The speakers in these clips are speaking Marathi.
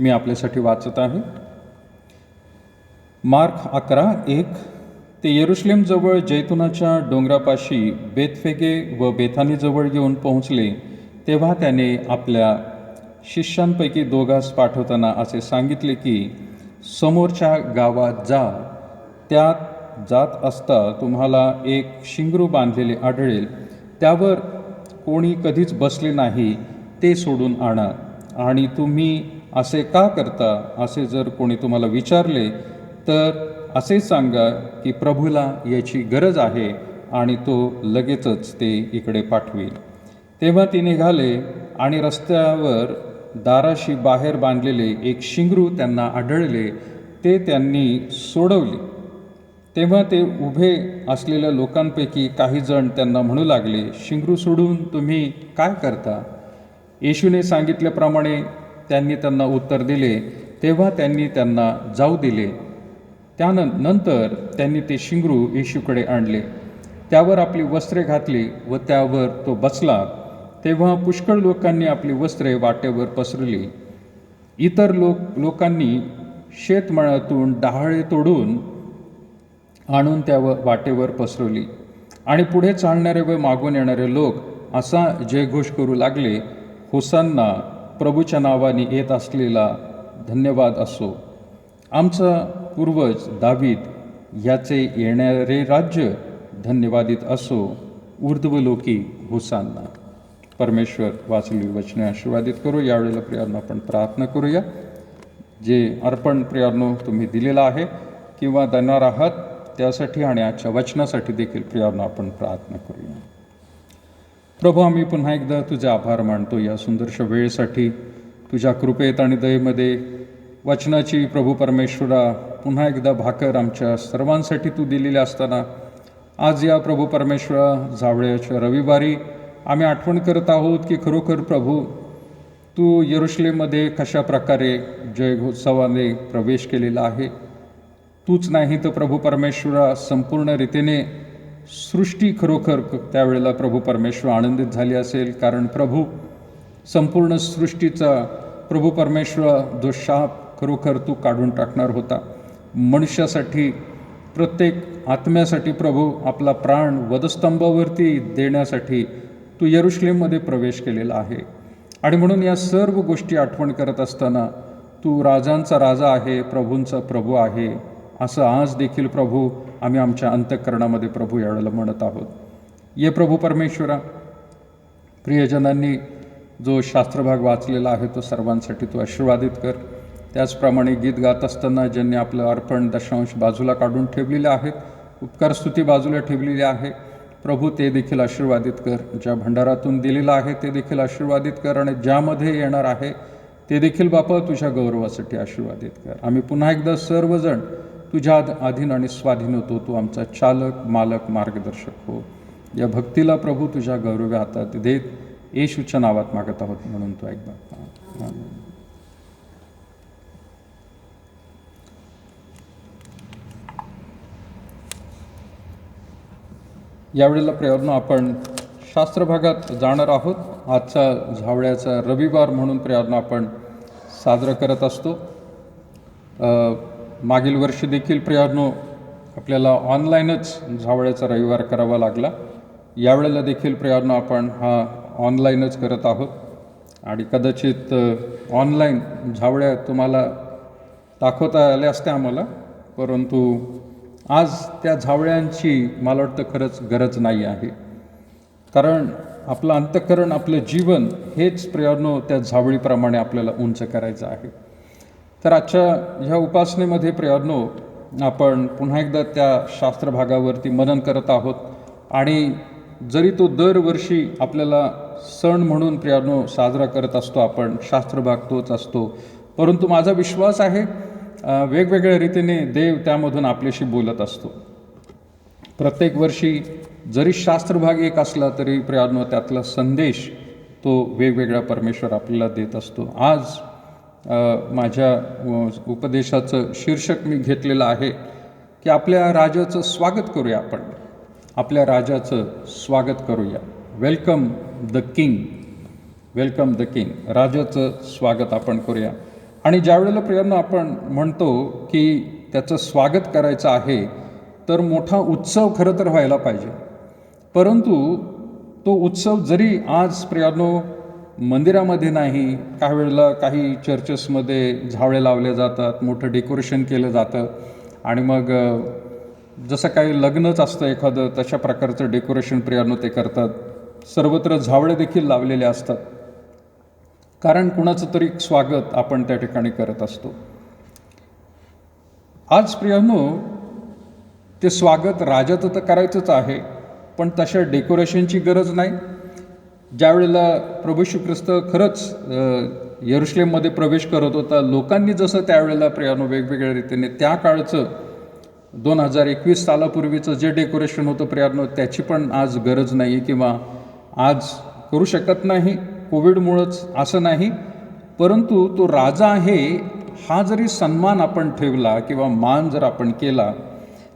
मी आपल्यासाठी वाचत आहे. मार्क 11:1. ते यरुशलेमजवळ जैतुनाच्या डोंगरापाशी बेतफेगे व बेथानीजवळ येऊन पोहोचले तेव्हा त्याने आपल्या शिष्यांपैकी दोघांस पाठवताना असे सांगितले की, समोरच्या गावात जा. त्यात जात असता तुम्हाला एक शिंगरू बांधलेले आढळेल, त्यावर कोणी कधीच बसले नाही, ते सोडून आणा. आणि तुम्ही असे का करता असे जर कोणी तुम्हाला विचारले तर असे सांगा की प्रभूला याची गरज आहे आणि तो लगेचच ते इकडे पाठवेल. तेव्हा ते निघाले आणि रस्त्यावर दाराशी बाहेर बांधलेले एक शिंगरू त्यांना आढळले, ते त्यांनी सोडवले. तेव्हा ते उभे असलेल्या लोकांपैकी काही जण त्यांना म्हणू लागले, शिंगरू सोडून तुम्ही काय करता? येशूने सांगितल्याप्रमाणे त्यांनी त्यांना उत्तर दिले. तेव्हा त्यांनी त्यांना जाऊ दिले. त्यानंतर त्यांनी ते शिंगरू येशूकडे आणले, त्यावर आपली वस्त्रे घातली व त्यावर तो बसला. तेव्हा पुष्कळ लोकांनी आपली वस्त्रे वाटेवर पसरली. इतर लोकांनी शेतमळ्यातून डहाळे तोडून आणून त्या वाटेवर पसरवली. आणि पुढे चालणारे व मागून येणारे लोक असा जयघोष करू लागले, होसान्ना, प्रभूच्या नावाने येत असलेला धन्यवाद असो. आमचा पूर्वज दावीद याचे येणारे राज्य धन्यवादित असो. ऊर्ध्वलोकी होसान्ना. परमेश्वर वाचलेली वचने आशीर्वादित करू. यावेळेला प्रियानो आपण प्रार्थना करूया. जे अर्पण प्रियानो तुम्ही दिलेलं आहे किंवा देणार आहात त्यासाठी आणि आजच्या वचनासाठी देखील प्रियानो आपण प्रार्थना करूया. प्रभू, आम्ही पुन्हा एकदा तुझे आभार मानतो या सुंदरशा वेळेसाठी. तुझ्या कृपेत आणि दयेमध्ये वचनाची प्रभू परमेश्वरा पुन्हा एकदा भाकर आमच्या सर्वांसाठी तू दिलेली असताना आज या प्रभू परमेश्वरा जावळ्याच्या रविवारी आम्ही आठवण करत आहोत की खरोखर प्रभू तू यरुशलेममध्ये कशा प्रकारे जयोत्सवाने प्रवेश केलेला आहे. तूच नाही तर प्रभू परमेश्वरा संपूर्ण रीतीने सृष्टी खरोखर त्यावेळेला प्रभू परमेश्वर आनंदित झाली असेल, कारण प्रभू संपूर्ण सृष्टीचा प्रभू परमेश्वर जो शाप खरोखर तू काढून टाकणार होता. मनुष्यासाठी, प्रत्येक आत्म्यासाठी प्रभू आपला प्राण वधस्तंभावरती देण्यासाठी तू यरुशलेममध्ये प्रवेश केलेला आहे. आणि म्हणून या सर्व गोष्टी आठवण करत असताना तू राजांचा राजा आहे, प्रभूंचा प्रभू आहे, असं आज देखील प्रभू आम्ही आमच्या अंतःकरणामध्ये प्रभू यावेळेला म्हणत आहोत. ये प्रभू परमेश्वरा, प्रियजनांनी जो शास्त्रभाग वाचलेला आहे तो सर्वांसाठी तू आशीर्वादित कर. त्याचप्रमाणे गीत गात असताना ज्यांनी आपलं अर्पण दशांश बाजूला काढून ठेवलेले आहेत, उपकार स्तुती बाजूला ठेवलेली आहे, प्रभू ते देखील आशीर्वादित कर. ज्या भंडारातून दिलेलं आहे ते देखील आशीर्वादित कर आणि ज्यामध्ये येणार आहे ते देखील बापा तुझ्या गौरवासाठी आशीर्वादित कर. आम्ही पुन्हा एकदा सर्वजण तुझ्या अधीन आणि स्वाधीन होतो. तू आमचा चालक, मालक, मार्गदर्शक हो. या भक्तीला प्रभू तुझ्या गौरव हातात देत येशूच्या नावात मागत आहोत म्हणून तो ऐक बापा. यावेळेला प्रियानो आपण शास्त्रभागात जाणार आहोत. आजचा झावळ्याचा रविवार म्हणून प्रियानो आपण साजरा करत असतो. मागील वर्षी देखील प्रियानो आपल्याला ऑनलाईनच झावळ्याचा रविवार करावा लागला. यावेळेला देखील प्रियानो आपण हा ऑनलाईनच करत आहोत आणि कदाचित ऑनलाईन झावळ्या तुम्हाला दाखवता आल्या असत्या आम्हाला, परंतु आज त्या झावळ्यांची मला वाटतं खरंच गरज नाही आहे, कारण आपलं अंतःकरण, आपलं जीवन हेच प्रियानो त्या झावळीप्रमाणे आपल्याला उंच करायचं आहे. तर आजच्या ह्या उपासनेमध्ये प्रियानो आपण पुन्हा एकदा त्या शास्त्रभागावरती मनन करत आहोत. आणि जरी तो दरवर्षी आपल्याला सण म्हणून प्रियानो साजरा करत असतो, आपण शास्त्रभाग तोच असतो, परंतु माझा विश्वास आहे वेगवेगळ्या रीतीने देव त्यामधून आपल्याशी बोलत असतो. प्रत्येक वर्षी जरी शास्त्रभाग एक असला तरी प्रियानो त्यातला संदेश तो वेगवेगळा परमेश्वर आपल्याला देत असतो. आज माझ्या उपदेशाचं शीर्षक मी घेतलेलं आहे की आपल्या राजाचं स्वागत करूया. आपण आपल्या राजाचं स्वागत करूया. Welcome the king, welcome the king. राजाचं स्वागत आपण करूया. आणि ज्यावेळेला प्रियांनो आपण म्हणतो की त्याचं स्वागत करायचं आहे, तर मोठा उत्सव खरं तर व्हायला पाहिजे. परंतु तो उत्सव जरी आज प्रियांनो मंदिरामध्ये नाही, काही वेळेला काही चर्चेसमध्ये झावळे लावले जातात, मोठं डेकोरेशन केलं जातं आणि मग जसं काही लग्नच असतं एखादं, तशा प्रकारचं डेकोरेशन प्रियांनो ते करतात. सर्वत्र झावळे देखील लावलेले असतात, कारण कुणाचं तरी स्वागत आपण त्या ठिकाणी करत असतो. आज प्रियांनो ते स्वागत राजाचं तर करायचंच आहे, पण तशा डेकोरेशनची गरज नाही. ज्यावेळेला प्रभू येशू ख्रिस्त खरंच यरुशलेममध्ये प्रवेश करत होता, लोकांनी जसं त्यावेळेला प्रियांनो वेगवेगळ्या रीतीने त्या काळचं 2021 सालापूर्वीचं जे डेकोरेशन होतं प्रियांनो, त्याची पण आज गरज नाही आहे किंवा आज करू शकत नाही, कोविडमुळंच असं नाही. परंतु तो राजा आहे हा जरी सन्मान आपण ठेवला किंवा मान जर आपण केला,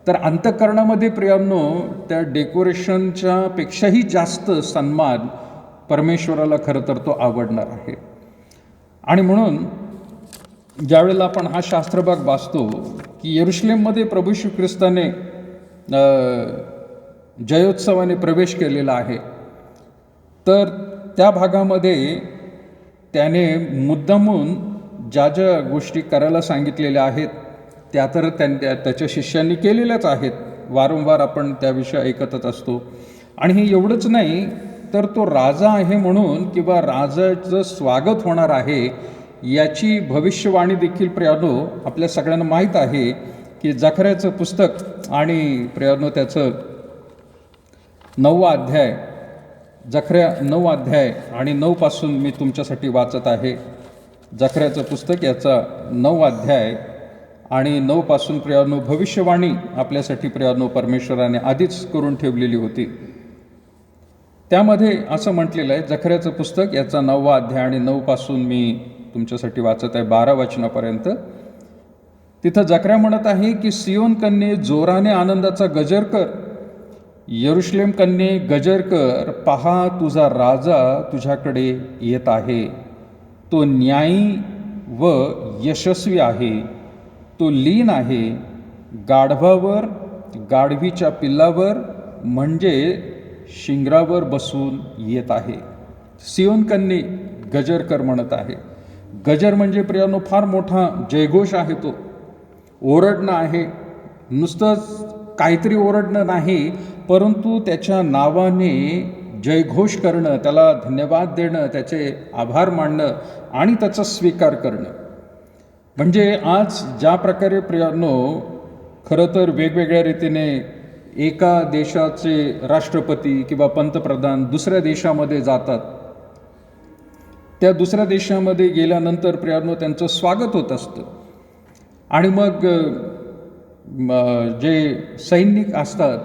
तर अंतःकरणामध्ये प्रियांनो त्या डेकोरेशनच्या पेक्षाही जास्त सन्मान परमेश्वराला खरं तर तो आवडणार आहे. आणि म्हणून ज्यावेळेला आपण हा शास्त्रभाग वाचतो की यरुशलेममध्ये प्रभू येशू ख्रिस्ताने जयोत्सवाने प्रवेश केलेला आहे, तर त्या भागामध्ये त्याने मुद्दामून ज्या ज्या गोष्टी करायला सांगितलेल्या आहेत त्या तर त्याच्या शिष्यांनी केलेल्याच आहेत. वारंवार आपण त्याविषयी ऐकतच असतो. आणि हे एवढंच नाही, तर तो राजा आहे म्हणून किंवा राजाचं स्वागत होणार आहे याची भविष्यवाणी देखील प्रियांनो आपल्या सगळ्यांना माहीत आहे की जकर्याचं पुस्तक आणि प्रियांनो त्याचं 9वा अध्याय, जकर्या 9 अध्याय आणि 9 पासून मी तुमच्यासाठी वाचत आहे. जकर्याचं पुस्तक याचा 9 अध्याय आणि 9 पासून प्रियांनो भविष्यवाणी आपल्यासाठी प्रियांनो परमेश्वराने आधीच करून ठेवलेली होती. त्यामध्ये असं म्हटलेलं आहे, जकर्याचं पुस्तक याचा 9वा अध्याय आणि 9 पासून मी तुमच्यासाठी वाचत आहे 12 वचनापर्यंत. तिथं जकर्या म्हणत आहे की सियोन कन्ये जोराने आनंदाचा गजर कर, यरुशलेम कन्ये गजर कर, पहा तुझा राजा तुझ्याकडे येत आहे. तो न्यायी व यशस्वी आहे, तो लीन आहे गाढवावर, गाढवीच्या पिल्लावर म्हणजे शिंगरावर बसून येत आहे. सियोन कन्ये गजर कर म्हणत आहे. गजर म्हणजे प्रियांनो फार मोठा जयघोष आहे, तो ओरडणं आहे. नुसतंच काहीतरी ओरडणं नाही, परंतु त्याच्या नावाने जयघोष करणं, त्याला धन्यवाद देणं, त्याचे आभार मानणं आणि त्याचा स्वीकार करणं. म्हणजे आज ज्या प्रकारे प्रियांनो खरं तर वेगवेगळ्या रीतीने एका देशाचे राष्ट्रपती किंवा पंतप्रधान दुसऱ्या देशामध्ये जातात, त्या दुसऱ्या देशामध्ये गेल्यानंतर प्रियांनो त्यांचं स्वागत होत असतं. आणि मग जे सैनिक असतात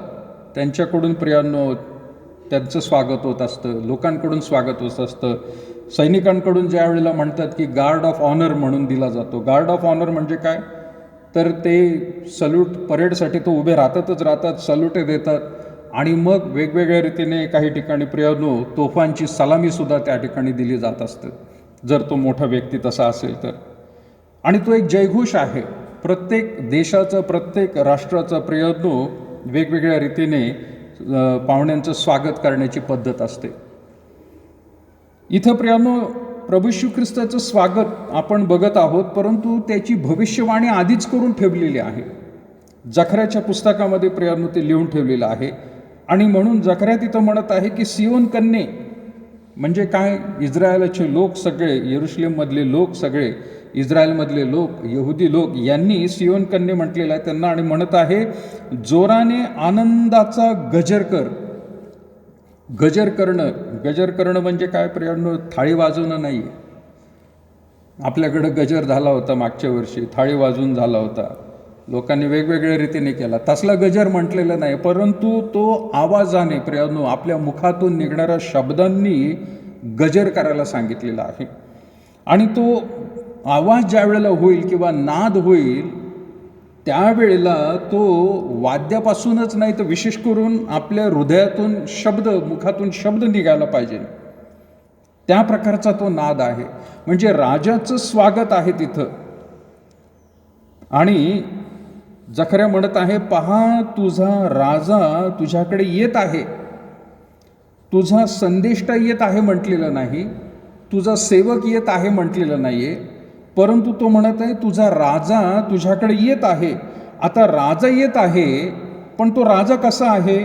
त्यांच्याकडून प्रियांनो त्यांचं स्वागत होत असतं, लोकांकडून स्वागत होत असतं. सैनिकांकडून ज्या वेळेला म्हणतात की गार्ड ऑफ ऑनर म्हणून दिला जातो. गार्ड ऑफ ऑनर म्हणजे काय, तर ते सल्यूट परेडसाठी तो उभे राहतात, सल्यूट देतात आणि मग वेगवेगळ्या रीतीने काही ठिकाणी प्रियांनो तोफांची सलामीसुद्धा त्या ठिकाणी दिली जात असते, जर तो मोठा व्यक्ती तसा असेल तर. आणि तो एक जयघोष आहे. प्रत्येक देशाचं, प्रत्येक राष्ट्राचं प्रियांनो वेगवेगळ्या रीतीने पाहुण्यांचं स्वागत करण्याची पद्धत असते. इथं प्रियांनो प्रभू येशू ख्रिस्ताचं स्वागत आपण बघत आहोत, परंतु त्याची भविष्यवाणी आधीच करून ठेवलेली आहे. जकर्याच्या पुस्तकामध्ये प्रियांनो ते लिहून ठेवलेलं आहे. आणि म्हणून जकर्या तिथं म्हणत आहे की सियोन कन्ये म्हणजे काय, इस्रायलचे लोक सगळे, यरुशलेममधले लोक सगळे, इस्रायलमधले लोक, यहुदी लोक यांनी सियोन कन्ये म्हटलेलं आहे त्यांना. आणि म्हणत आहे जोराने आनंदाचा गजर कर. गजर करणं, गजर करणं म्हणजे काय प्रियांनो, थाळी वाजवणं नाही आहे. आपल्याकडं गजर झाला होता मागच्या वर्षी, थाळी वाजवून झाला होता, लोकांनी वेगवेगळ्या रीतीने केला, तसला गजर म्हटलेलं नाही, परंतु तो आवाजाने प्रियांनो आपल्या मुखातून निघणाऱ्या शब्दांनी गजर करायला सांगितलेला आहे. आणि तो आवाज ज्या वेळेला होईल किंवा नाद होईल त्यावेळेला तो वाद्यापासूनच नाही तर विशेष करून आपल्या हृदयातून शब्द, मुखातून शब्द निघायला पाहिजे. त्या प्रकारचा तो नाद आहे. म्हणजे राजाचं स्वागत आहे तिथं. आणि जकर्या म्हणत आहे, पहा तुझा राजा तुझ्याकडे येत आहे. तुझा संदेष्टा येत आहे म्हटलेलं नाही, तुझा सेवक येत आहे म्हटलेलं नाही आहे, परंतु तो म्हणत आहे तुझा राजा तुझ्याकडे येत आहे. आता राजा येत आहे, पण तो राजा कसा आहे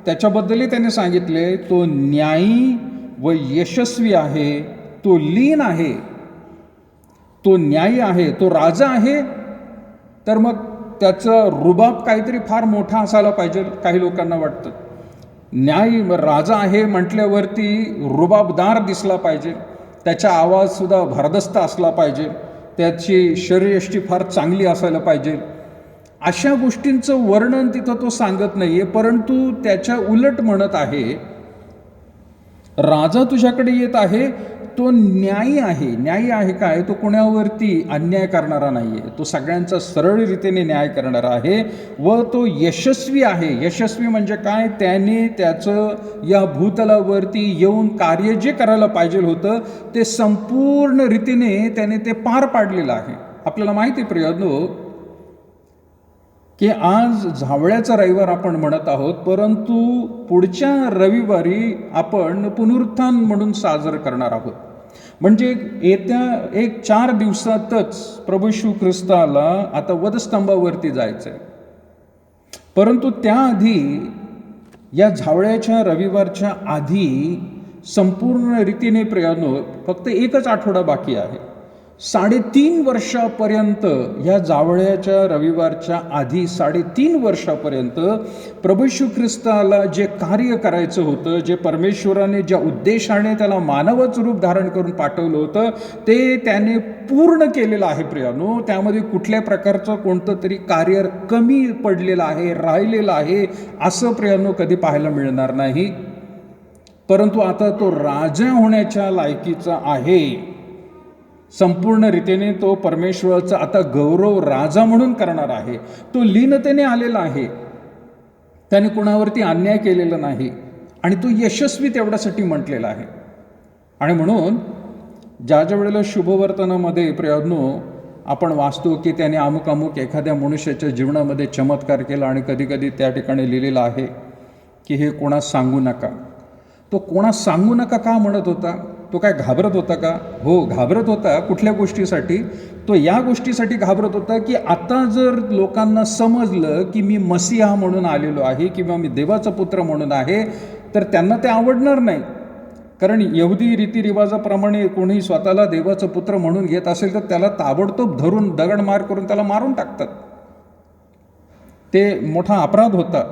त्याच्याबद्दलही त्याने सांगितले. तो न्यायी व यशस्वी आहे, तो लीन आहे, तो न्यायी आहे, तो राजा आहे. तर मग त्याचा रुबाब काहीतरी फार मोठा असायला पाहिजे, काही लोकांना वाटतं. न्याय राजा आहे म्हटल्यावरती रुबाबदार दिसला पाहिजे, त्याचा आवाजसुद्धा भरदस्त असला पाहिजे, त्याची शरीरयष्टी फार चांगली असायला पाहिजे. अशा गोष्टींचं वर्णन तिथं तो सांगत नाही आहे, परंतु त्याच्या उलट म्हणत आहे, राजा तुझ्याकडे येत आहे, तो न्यायी आहे. न्यायी आहे काय? तो कोणावरती अन्याय करणारा नाही आहे, तो सगळ्यांचा सरळ रीतीने न्याय करणारा आहे. व तो यशस्वी आहे. यशस्वी म्हणजे काय? त्याने त्याचं या भूतलावरती येऊन कार्य जे करायला पाहिजे होतं ते संपूर्ण रीतीने त्याने ते पार पाडलेलं आहे. आपल्याला माहिती आहे प्रियनो की आज झावळ्याचा रविवार आपण म्हणत आहोत, परंतु पुढच्या रविवारी आपण पुनरुत्थान म्हणून साजरं करणार आहोत. म्हणजे येत्या 4 दिवसातच प्रभू येशू ख्रिस्ताला आता वधस्तंभावरती जायचं आहे. परंतु त्याआधी या झावळ्याच्या रविवारच्या आधी संपूर्ण रीतीने प्रियानो फक्त 1 आठवडा बाकी आहे. 3.5 वर्षापर्यंत ह्या जावळ्याच्या रविवारच्या आधी 3.5 वर्षापर्यंत प्रभू येशू ख्रिस्ताला जे कार्य करायचं होतं, जे परमेश्वराने ज्या उद्देशाने त्याला मानवच रूप धारण करून पाठवलं होतं ते त्याने पूर्ण केलेलं आहे प्रियानो. त्यामध्ये कुठल्या प्रकारचं कोणतं तरी कार्य कमी पडलेलं आहे, राहिलेलं आहे असं प्रियानो कधी पाहायला मिळणार नाही. परंतु आता तो राजा होण्याच्या लायकीचा आहे. संपूर्ण रीतीने तो परमेश्वराचा आता गौरव राजा म्हणून करणार आहे. तो लीनतेने आलेला आहे, त्याने कुणावरती अन्याय केलेला नाही आणि तो यशस्वी तेवढ्यासाठी म्हटलेला आहे. आणि म्हणून ज्या वेळेला शुभवर्तनामध्ये प्रियनो आपण वाचतो की त्याने अमुक अमुक एखाद्या मनुष्याच्या जीवनामध्ये चमत्कार केला आणि कधी कधी त्या ठिकाणी लिहिलेलं आहे की हे कोणास सांगू नका. तो कोणास सांगू नका का म्हणत होता? तो काय घाबरत होता का? हो, घाबरत होता. कुठल्या गोष्टीसाठी? तो या गोष्टीसाठी घाबरत होता की आता जर लोकांना समजलं की मी मसीहा म्हणून आलेलो आहे किंवा मी देवाचा पुत्र म्हणून आहे तर त्यांना ते आवडणार नाही. कारण यहुदी रीतिरिवाजाप्रमाणे कोणीही स्वतःला देवाचं पुत्र म्हणून घेत असेल तर त्याला ताबडतोब धरून दगडमार करून त्याला मारून टाकतात. ते मोठा अपराध होता.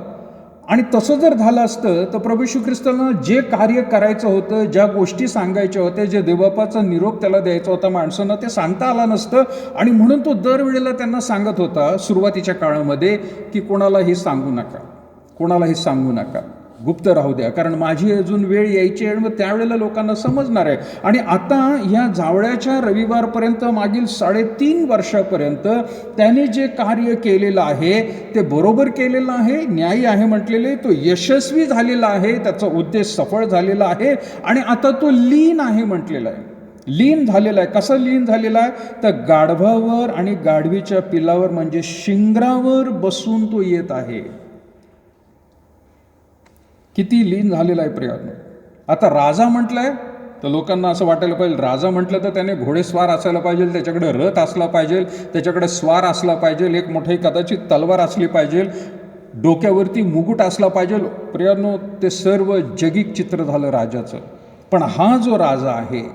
आणि तसं जर झालं असतं तर प्रभू येशू ख्रिस्ताला जे कार्य करायचं होतं, ज्या गोष्टी सांगायच्या होत्या, जे देवबापाचा निरोप त्याला द्यायचा होता माणसांना, ते सांगता आला नसतं. आणि म्हणून तो दरवेळेला त्यांना सांगत होता सुरुवातीच्या काळामध्ये की कोणालाही सांगू नका, कोणालाही सांगू नका, गुप्त राहू द्या, कारण माझी अजून वेळ यायची आहे. मग त्यावेळेला लोकांना समजणार आहे. आणि आता या जावळ्याच्या रविवारपर्यंत मागील 3.5 वर्षापर्यंत त्याने जे कार्य केलेलं आहे ते बरोबर केलेलं आहे, न्यायी आहे म्हटलेले, तो यशस्वी झालेला आहे, त्याचा उद्देश सफळ झालेला आहे. आणि आता तो लीन आहे म्हटलेला आहे, लीन झालेला आहे. कसं लीन झालेला आहे? तर गाढवावर आणि गाढवीच्या पिलावर म्हणजे शिंगरावर बसून तो येत आहे. किती लीन झालेला आहे प्रियानो. आता राजा म्हटलंय तर लोकांना असं वाटायला पाहिजे, राजा म्हटलं तर त्याने घोडेस्वार असायला पाहिजे, त्याच्याकडे रथ असला पाहिजे, त्याच्याकडे स्वार असला पाहिजे, एक मोठी कदाचित तलवार असली पाहिजे, डोक्यावरती मुकुट असला पाहिजे. प्रियानो, ते सर्व जगिक चित्र झालं राजाचं. पण हा जो राजा आहे,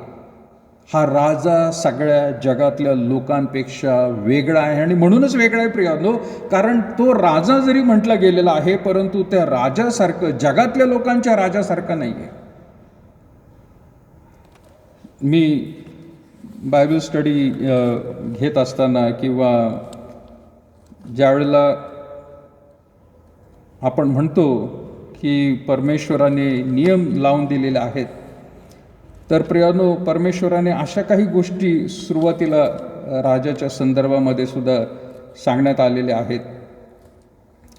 हा राजा सगळ्या जगातल्या लोकांपेक्षा वेगळा आहे. आणि म्हणूनच वेगळा आहे प्रियानो, कारण तो राजा जरी म्हटला गेलेला आहे परंतु त्या राजासारखं, जगातल्या लोकांच्या राजासारखं नाही आहे. मी बायबल स्टडी घेत असताना किंवा ज्यावेळेला आपण म्हणतो की परमेश्वराने नियम लावून दिलेले आहेत, तर प्रियानो, परमेश्वराने अशा काही गोष्टी सुरुवातीला राजाच्या संदर्भामध्ये सुद्धा सांगण्यात आलेल्या आहेत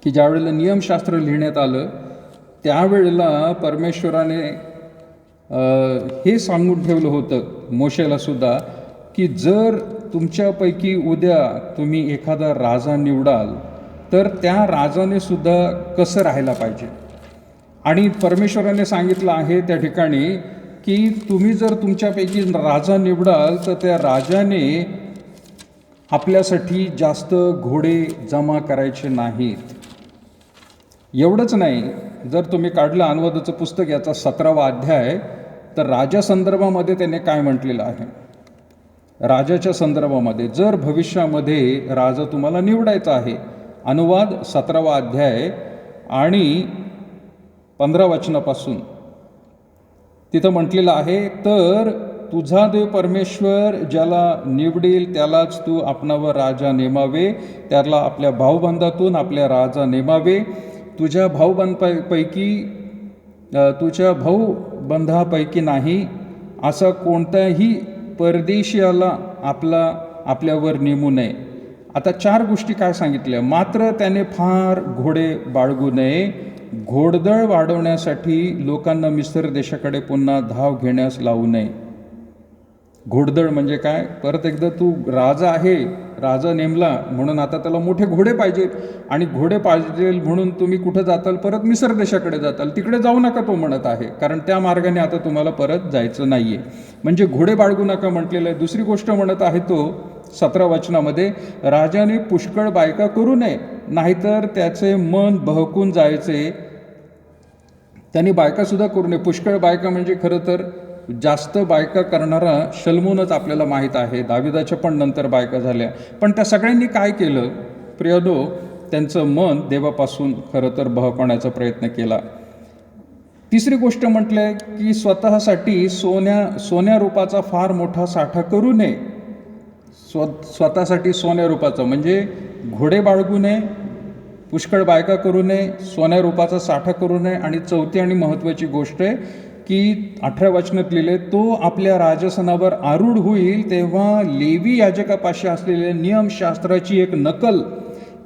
की ज्यावेळेला नियमशास्त्र लिहिण्यात आलं त्यावेळेला परमेश्वराने हे सांगून ठेवलं होतं मोशेला सुद्धा, की जर तुमच्यापैकी उद्या तुम्ही एखादा राजा निवडाल तर त्या राजाने सुद्धा कसं राहायला पाहिजे. आणि परमेश्वराने सांगितलं आहे त्या ठिकाणी की तुम्ही जर तुमच्यापैकी राजा निवडाल तर त्या राजाने आपल्यासाठी जास्त घोडे जमा करायचे नाहीत. एवढंच नाही, जर तुम्ही काढलं अनुवादाचं पुस्तक याचा 17वा अध्याय, तर राजा संदर्भामध्ये त्याने काय म्हटलेलं आहे. राजाच्या संदर्भामध्ये जर भविष्यामध्ये राजा तुम्हाला निवडायचा आहे, अनुवाद 17वा अध्याय आणि 15 वचनापासून तिथं म्हटलेलं आहे, तर तुझा देव परमेश्वर ज्याला निवडेल त्यालाच तू आपणावर राजा नेमावे, त्याला आपल्या भाऊबंधातून आपल्या राजा नेमावे. तुझ्या भाऊबंधापैकी नाही असा कोणत्याही परदेशीयाला आपल्यावर नेमू नये. आता 4 गोष्टी काय सांगितल्या. मात्र त्याने फार घोडे बाळगू नये. घोडदळ वाढवण्यासाठी लोकांना मिस्र देशाकडे पुन्हा धाव घेण्यास लावू नये. घोडदळ म्हणजे काय. परत एकदा तू राजा आहे, राजा नेमला म्हणून आता त्याला मोठे घोडे पाहिजेत, आणि घोडे पाहिजे म्हणून तुम्ही कुठं जाताल, परत मिस्र देशाकडे जाताल. तिकडे जाऊ नका तो म्हणत आहे, कारण त्या मार्गाने आता तुम्हाला परत जायचं नाही आहे. म्हणजे घोडे बाळगू नका म्हटलेलं आहे. दुसरी गोष्ट म्हणत आहे तो 17 वचनामध्ये, राजाने पुष्कळ बायका करू नये, नाहीतर त्याचे मन बहकून जायचे. त्यांनी बायकासुद्धा करू नये. पुष्कळ बायका म्हणजे खरं तर जास्त बायका करणारा शल्मोनच आपल्याला माहीत आहे. दाविदाच्या पण नंतर बायका झाल्या, पण त्या सगळ्यांनी काय केलं प्रियनो, त्यांचं मन देवापासून खरं तर बहकवण्याचा प्रयत्न केला. तिसरी गोष्ट म्हटलं की स्वतःसाठी सोन्या रूपाचा फार मोठा साठा करू नये. स्वतःसाठी सोन्या रूपाचा म्हणजे घोडे बाळगू नये, पुष्कळ बायका करू नये, सोन्या रूपाचा साठा करू नये. आणि चौथी आणि महत्त्वाची गोष्ट आहे की 18 वचनात लिहिले, तो आपल्या राजसनावर आरूढ होईल तेव्हा लेवी याजकापाशी असलेल्या नियमशास्त्राची एक नकल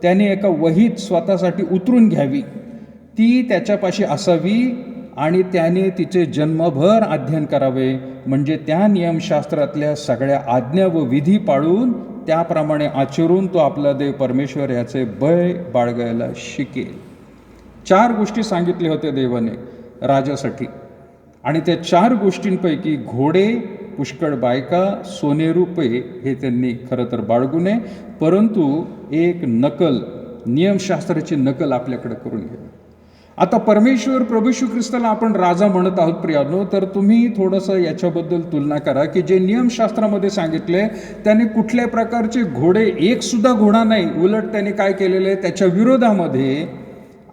त्याने एका वहीत स्वतःसाठी उतरून घ्यावी. ती त्याच्यापाशी असावी आणि त्याने तिचे जन्मभर अध्ययन करावे, म्हणजे त्या नियमशास्त्रातल्या सगळ्या आज्ञा व विधी पाळून त्याप्रमाणे आचरून तो आपला देव परमेश्वर याचे भय बाळगायला शिकेल. 4 गोष्टी सांगितल्या होत्या देवाने राजासाठी, आणि त्या 4 गोष्टींपैकी घोडे, पुष्कळ बायका, सोने रुपे हे त्यांनी खरं तर बाळगू नये, परंतु एक नकल, नियमशास्त्राची नकल आपल्याकडे करून घ्यावी. आता परमेश्वर प्रभू येशू ख्रिस्ताला आपण राजा म्हणत आहोत प्रियानो, तर तुम्ही थोडंसं याच्याबद्दल तुलना करा की जे नियमशास्त्रामध्ये सांगितले त्याने कुठल्या प्रकारचे घोडे, एक सुद्धा घोडा नाही, उलट त्याने काय केलेलं आहे त्याच्या विरोधामध्ये.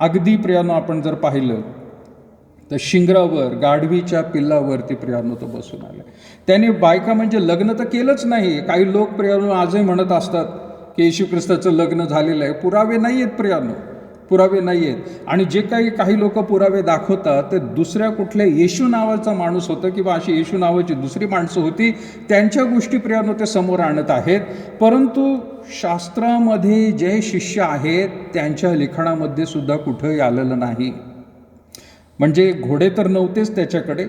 अगदी प्रियानो आपण जर पाहिलं तर शिंगरावर, गाढवीच्या पिल्लावरती प्रियानो तो बसून आला. त्याने बायका म्हणजे लग्न तर केलंच नाही. काही लोक प्रियानो आजही म्हणत असतात की येशू ख्रिस्ताचं लग्न झालेलं आहे. पुरावे नाही आहेत प्रियानो, पुरावे नाही आहेत. आणि जे काही लोक पुरावे दाखवतात ते दुसऱ्या कुठल्या येशू नावाचा माणूस होतं किंवा अशी येशू नावाची दुसरी माणसं होती, त्यांच्या गोष्टी प्रियानो ते समोर आणत आहेत. परंतु शास्त्रामध्ये जे शिष्य आहेत त्यांच्या लिखाणामध्ये सुद्धा कुठंही आलेलं नाही. म्हणजे घोडे तर नव्हतेच त्याच्याकडे,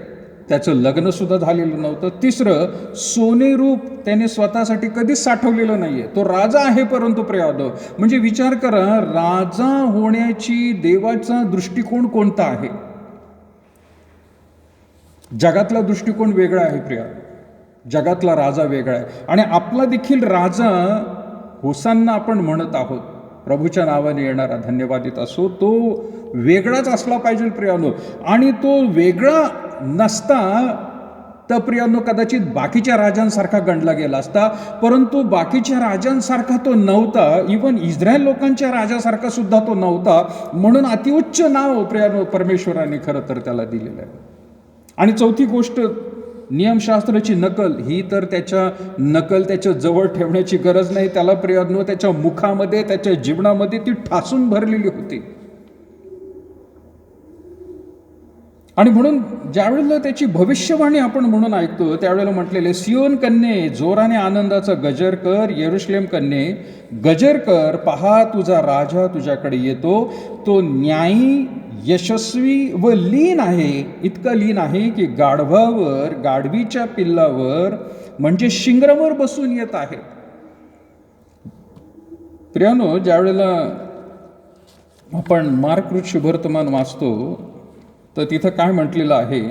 त्याचं लग्नसुद्धा झालेलं नव्हतं. तिसरं, सोने रूप त्याने स्वतःसाठी कधीच साठवलेलं नाही आहे. तो राजा आहे परंतु प्रियानो, म्हणजे विचार करा, राजा होण्याची देवाचा दृष्टिकोन कोणता आहे. जगातला दृष्टिकोन वेगळा आहे प्रियानो, जगातला राजा वेगळा आहे. आणि आपला देखील राजा होसांना आपण म्हणत आहोत, प्रभूच्या नावाने येणारा धन्यवादित असो, तो वेगळाच असला पाहिजे प्रियानो. आणि तो वेगळा नसता तर प्रियानो कदाचित बाकीच्या राजांसारखा गणला गेला असता, परंतु बाकीच्या राजांसारखा तो नव्हता. इवन इस्रायल लोकांच्या राजासारखा सुद्धा तो नव्हता, म्हणून अतिउच्च नाव प्रियानो परमेश्वराने खरं तर त्याला दिलेलं आहे. आणि चौथी गोष्ट, नियमशास्त्राची नकल, ही तर त्याच्या नकल त्याच्या जवळ ठेवण्याची गरज नाही. त्याला प्रियानो त्याच्या मुखामध्ये, त्याच्या जीवनामध्ये ती ठासून भरलेली होती. आणि म्हणून ज्यावेळेला त्याची भविष्यवाणी आपण म्हणून ऐकतो त्यावेळेला म्हटलेले, सियोन कन्ये जोराने आनंदाचा गजर कर, यरूशलेम कन्ये गजर कर, पहा तुझा राजा तुझ्याकडे येतो, तो न्यायी, यशस्वी व लीन आहे. इतका लीन आहे की गाढवावर, गाढवीच्या पिल्लावर म्हणजे शिंगरावर बसून येत आहे. प्रियानो, ज्यावेळेला आपण मार्क शुभवर्तमान वाचतो तर तिथं काय म्हटलेलं आहे,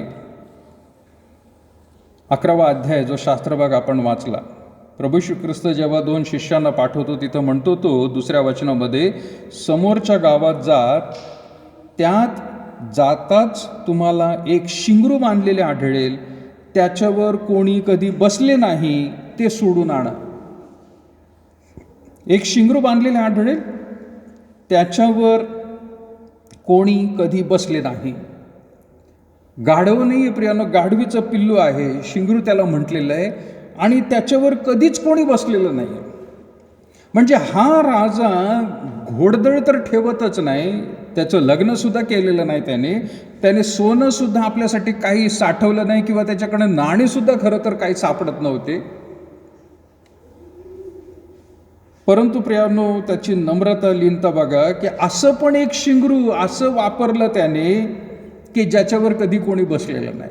11वा अध्याय जो शास्त्रभाग आपण वाचला, प्रभू श्री ख्रिस्त जेव्हा 2 शिष्यांना पाठवतो तिथं म्हणतो तो दुसऱ्या वचनामध्ये, समोरच्या गावात जात, त्यात जाताच तुम्हाला एक शिंगरू बांधलेले आढळेल, त्याच्यावर कोणी कधी बसले नाही, ते सोडून आणा. एक शिंगरू बांधलेले आढळेल, त्याच्यावर कोणी कधी बसले नाही. गाढव नाही आहे प्रियानो, गाढवीचं पिल्लू आहे, शिंगरू त्याला म्हटलेलं आहे, आणि त्याच्यावर कधीच कोणी बसलेलं नाही. म्हणजे हा राजा घोडदळ तर ठेवतच नाही, त्याचं लग्नसुद्धा केलेलं नाही त्याने सोनंसुद्धा आपल्यासाठी काही साठवलं नाही, किंवा त्याच्याकडे नाणेसुद्धा खरं तर काही सापडत नव्हते. परंतु प्रियानो, त्याची नम्रता, लीनता बघा की असं पण एक शिंगरू असं वापरलं त्याने की ज्याच्यावर कधी कोणी बसलेलं नाही.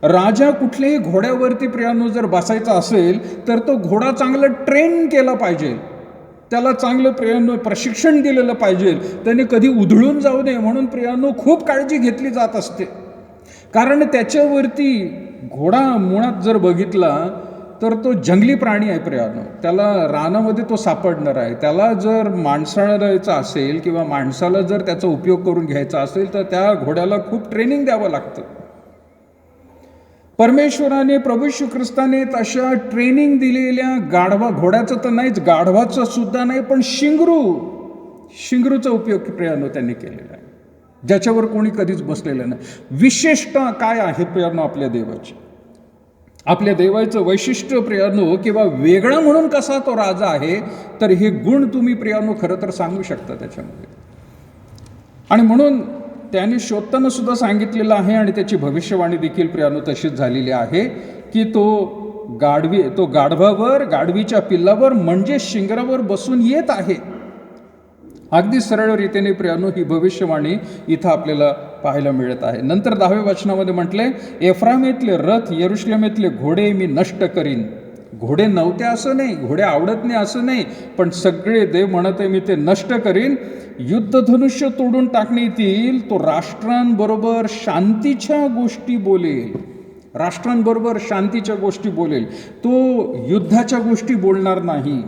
राजा कुठल्याही घोड्यावरती प्रियानो जर बसायचा असेल तर तो घोडा चांगला ट्रेन केला पाहिजे, त्याला चांगलं प्रियानो प्रशिक्षण दिलेलं पाहिजे, त्याने कधी उधळून जाऊ नये म्हणून प्रियानो खूप काळजी घेतली जात असते. कारण त्याच्यावरती घोडा मुळात जर बघितला तर तो जंगली प्राणी आहे प्रियानो, त्याला रानामध्ये तो सापडणार आहे. त्याला जर माणसाळायचा असेल किंवा माणसाला जर त्याचा उपयोग करून घ्यायचा असेल तर त्या घोड्याला खूप ट्रेनिंग द्यावं लागतं. परमेश्वराने, प्रभू श्री ख्रिस्ताने तशा ट्रेनिंग दिलेल्या घोड्याचं तर नाहीच, गाढवाचं सुद्धा नाही, पण शिंगरूचा उपयोग प्रियानो त्यांनी केलेला आहे, ज्याच्यावर कोणी कधीच बसलेलं नाही. विशेषतः काय आहे प्रियानो आपल्या देवाची, आपल्या देवाचं वैशिष्ट्य प्रियानो, किंवा वेगळा म्हणून कसा तो राजा आहे, तर हे गुण तुम्ही प्रियानो खरं तर सांगू शकता त्याच्यामध्ये. आणि म्हणून त्याने शोधताना सुद्धा सांगितलेलं आहे, आणि त्याची भविष्यवाणी देखील प्रियानो तशीच झालेली आहे की तो गाढवावर, गाढवीच्या पिल्लावर म्हणजे शिंगरावर बसून येत आहे. अगदी सरळ रीतीने प्रियानो ही भविष्यवाणी इथं आपल्याला पाहायला मिळत आहे. नंतर 10व्या वचनामध्ये म्हटले, एफ्राईमेतले रथ, यरूशलेमेतले घोडे मी नष्ट करीन. घोडे नव्हते असं नाही, घोडे आवडत नाही असं नाही, पण सगळे देव म्हणत आहे मी ते नष्ट करीन. युद्धधनुष्य तोडून टाकण्यात येईल. तो राष्ट्रांबरोबर शांतीच्या गोष्टी बोलेल, राष्ट्रांबरोबर शांतीच्या गोष्टी बोलेल. तो युद्धाच्या गोष्टी बोलणार नाही.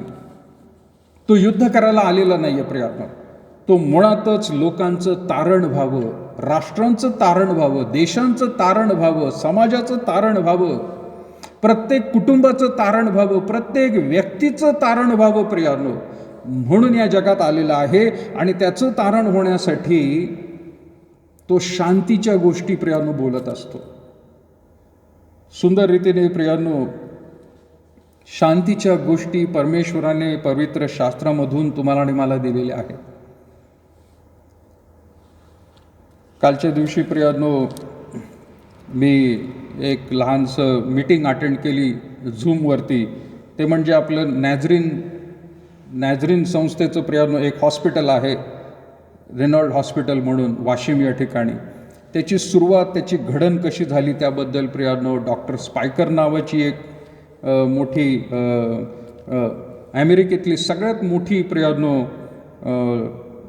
तो युद्ध करायला आलेला नाही आहे प्रियानो, तो मुळातच लोकांचं तारण व्हावं, राष्ट्रांचं तारण व्हावं, देशांचं तारण व्हावं, समाजाचं तारण व्हावं, प्रत्येक कुटुंबाचं तारण व्हावं, प्रत्येक व्यक्तीचं तारण व्हावं प्रियानो, म्हणून या जगात आलेला आहे. आणि त्याचं तारण होण्यासाठी तो शांतीच्या गोष्टी प्रियानो बोलत असतो. सुंदर रीतीने प्रियानो शांतीच्या गोष्टी परमेश्वराने पवित्र शास्त्रामधून तुम्हाला आणि मला दिलेल्या आहेत. कालच्या दिवशी प्रियानो मी एक लहानसं मीटिंग अटेंड केली झूमवरती. ते म्हणजे आपलं नॅझरीन संस्थेचं प्रियानो एक हॉस्पिटल आहे, रेनॉल्ड हॉस्पिटल म्हणून वाशिम या ठिकाणी. त्याची सुरुवात, त्याची घडण कशी झाली त्याबद्दल प्रियानो डॉक्टर स्पायकर नावाची एक मोठी अमेरिकेतली सगळ्यात मोठी प्रियानो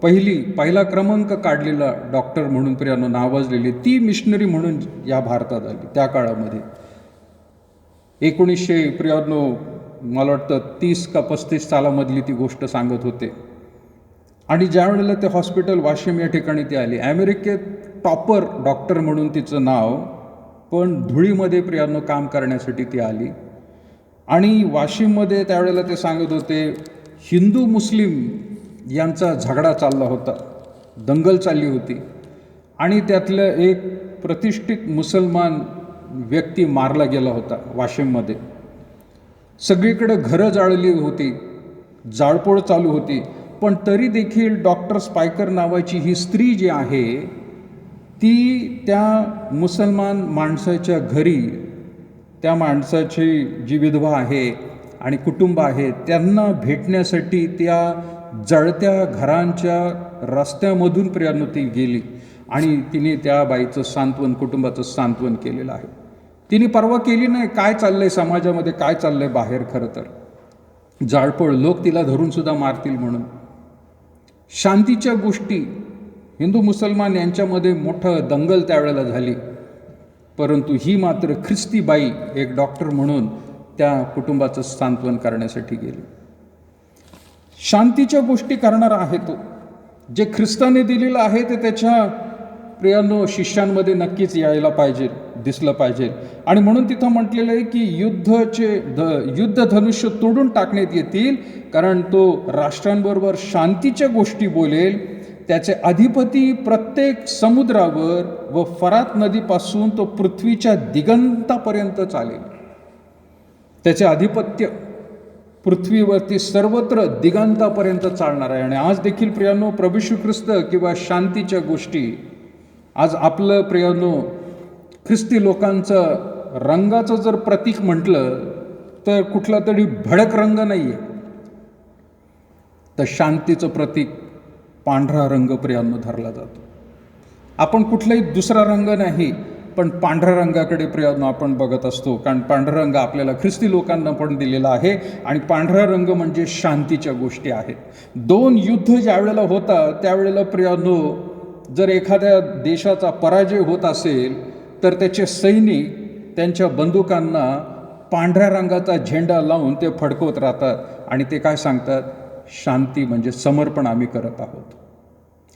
पहिला क्रमांक काढलेला डॉक्टर म्हणून प्रियानो नावाजलेली ती मिशनरी म्हणून या भारतात आली. त्या काळामध्ये 1900 प्रियानो मला वाटतं 30 का 35 सालामधली ती गोष्ट सांगत होते. आणि ज्या वेळेला ते हॉस्पिटल वाशिम या ठिकाणी ती आली, अमेरिकेत टॉपर डॉक्टर म्हणून तिचं नाव, पण धुळीमध्ये प्रियानो काम करण्यासाठी ती आली. आणि वाशिममध्ये त्यावेळेला ते सांगत होते हिंदू मुस्लिम यांचा झगडा चालला होता, दंगल चालली होती, आणि त्यातलं एक प्रतिष्ठित मुसलमान व्यक्ती मारला गेला होता वाशिममध्ये. सगळीकडे घरं जाळली होती, जाळपोळ चालू होती, पण तरी देखील डॉक्टर स्पायकर नावाची ही स्त्री जी आहे ती त्या मुसलमान माणसाच्या घरी, त्या माणसाची जी विधवा आहे आणि कुटुंब आहे त्यांना भेटण्यासाठी त्या जळत्या घरांच्या रस्त्यामधून प्रियांनो ती गेली आणि तिने त्या बाईचं सांत्वन, कुटुंबाचं सांत्वन केलेलं आहे. तिने परवा केली नाही काय चाललंय समाजामध्ये, काय चाललंय बाहेर. खरं तर जाळपोळ, लोक तिला धरून सुद्धा मारतील म्हणून. शांतीच्या गोष्टी, हिंदू मुसलमान यांच्यामध्ये मोठं दंगल त्यावेळेला झाली, परंतु ही मात्र ख्रिस्ती बाई एक डॉक्टर म्हणून त्या कुटुंबाचं सांत्वन करण्यासाठी गेली. शांतीच्या गोष्टी करणारा आहे तो. जे ख्रिस्ताने दिलेलं आहे ते त्याच्या प्रियांनो शिष्यांमध्ये नक्कीच यायला पाहिजे, दिसलं पाहिजे. आणि म्हणून तिथं म्हटलेलं आहे की युद्ध धनुष्य तोडून टाकण्यात येतील, कारण तो राष्ट्रांबरोबर शांतीच्या गोष्टी बोलेल. त्याचे अधिपती प्रत्येक समुद्रावर व फरात नदीपासून तो पृथ्वीच्या दिगंतापर्यंत चालेल. त्याचे आधिपत्य पृथ्वीवरती सर्वत्र दिगंतापर्यंत चालणार आहे. आणि आज देखील प्रियांनो प्रभू येशू ख्रिस्त किंवा शांतीच्या गोष्टी, आज आपलं प्रियांनो ख्रिस्ती लोकांचं रंगाचं जर प्रतीक म्हटलं तर कुठला तरी भडक रंग नाही आहे, तर शांतीचं प्रतीक पांढरा रंग प्रियांनो धरला जातो. आपण कुठलाही दुसरा रंग नाही, पण पांढऱ्या रंगाकडे प्रियांनो आपण बघत असतो, कारण पांढरा रंग आपल्याला ख्रिस्ती लोकांना पण दिलेला आहे. आणि पांढरा रंग म्हणजे शांतीच्या गोष्टी आहेत. दोन युद्ध ज्या वेळेला होतात त्यावेळेला प्रियांनो जर एखाद्या देशाचा पराजय होत असेल तर त्याचे सैनिक त्यांच्या बंदुकांना पांढऱ्या रंगाचा झेंडा लावून ते फडकवत राहतात आणि ते काय सांगतात, शांती म्हणजे समर्पण आम्ही करत आहोत,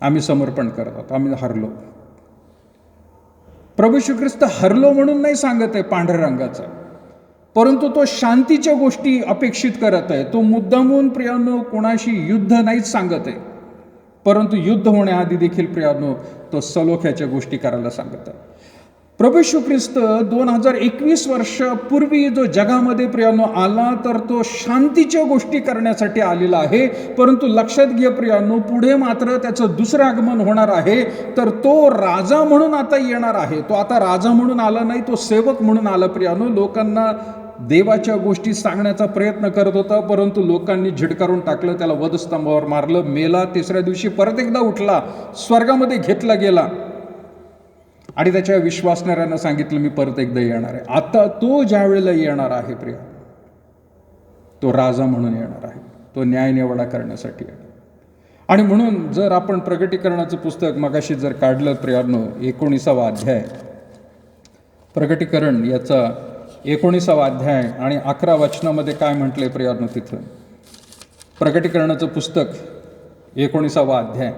आम्ही समर्पण करत आहोत, आम्ही हरलो. प्रभू येशू ख्रिस्त हरलो म्हणून नाही सांगत आहे पांढऱ्या रंगाचा, परंतु तो शांतीच्या गोष्टी अपेक्षित करत आहे. तो मुद्दामून प्रियांनो कोणाशी युद्ध नाहीच सांगत आहे, परंतु युद्ध होण्याआधी देखील प्रियांनो तो सलोख्याच्या गोष्टी करायला सांगत आहे. प्रभू येशू ख्रिस्त 2021 वर्षापूर्वी जो जगामध्ये प्रियांनो आला तर तो शांतीच्या गोष्टी करण्यासाठी आलेला आहे. परंतु लक्षात घ्या प्रियांनो, पुढे मात्र त्याचं दुसरं आगमन होणार आहे, तर तो राजा म्हणून आता येणार आहे. तो आता राजा म्हणून आला नाही, तो सेवक म्हणून आला. प्रियांनो, लोकांना देवाच्या गोष्टी सांगण्याचा प्रयत्न करत होता, परंतु लोकांनी झिडकारून टाकलं, त्याला वधस्तंभावर मारलं, मेला, तिसऱ्या दिवशी परत एकदा उठला, स्वर्गामध्ये घेतला गेला आणि त्याच्या विश्वासणाऱ्यांना सांगितलं मी परत एकदा येणार आहे. आता तो ज्या वेळेला येणार आहे प्रिया, तो राजा म्हणून येणार आहे, तो न्यायनिवाडा करण्यासाठी येणार. आणि म्हणून जर आपण प्रगटीकरणाचं पुस्तक मगाशी जर काढलं प्रियांनो, 19वा अध्याय, प्रगटीकरण याचा 19वा अध्याय आणि 11 वचनामध्ये काय म्हटलंय प्रियांनो, तिथं प्रगटीकरणाचं पुस्तक 19वा अध्याय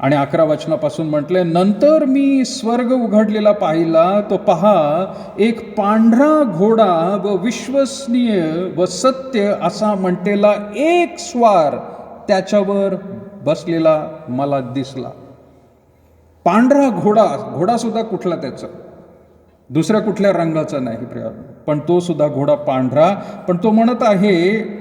आणि 11 वचनापासून म्हटलंय, नंतर मी स्वर्ग उघडलेला पाहिला, तो पहा एक पांढरा घोडा व विश्वसनीय व सत्य असा म्हटलेला एक स्वार त्याच्यावर बसलेला मला दिसला. पांढरा घोडा, घोडा सुद्धा कुठला, त्याचा दुसऱ्या कुठल्या रंगाचा नाही प्रिया, पण तो सुद्धा घोडा पांढरा. पण तो म्हणत आहे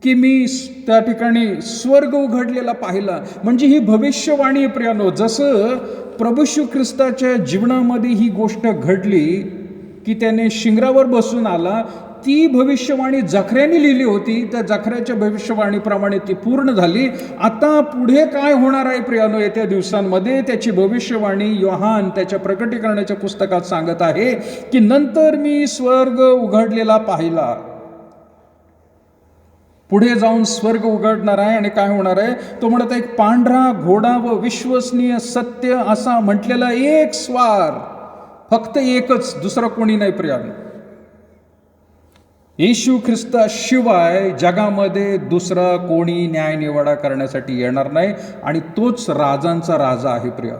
की मी त्या ठिकाणी स्वर्ग उघडलेला पाहिला. म्हणजे ही भविष्यवाणी प्रियानो, जसं प्रभू येशू ख्रिस्ताच्या जीवनामध्ये ही गोष्ट घडली की त्याने शिंगरावर बसून आला, ती भविष्यवाणी जखऱ्याने लिहिली होती. त्या जखऱ्याच्या भविष्यवाणीप्रमाणे ती पूर्ण झाली. आता पुढे काय होणार आहे प्रियानो येत्या दिवसांमध्ये, त्याची भविष्यवाणी योहान त्याच्या प्रकटीकरणाच्या पुस्तकात सांगत आहे की नंतर मी स्वर्ग उघडलेला पाहिला. पुढे जाऊन स्वर्ग उघडणार आहे आणि काय होणार आहे, तो म्हणत आहे एक पांढरा घोडा व विश्वसनीय सत्य असा म्हटलेला एक स्वार, फक्त एकच, दुसरं कोणी नाही प्रियानो. येशू ख्रिस्ताशिवाय जगामध्ये दुसरा कोणी न्यायनिवाडा करण्यासाठी येणार नाही आणि तोच राजांचा राजा आहे प्रिया,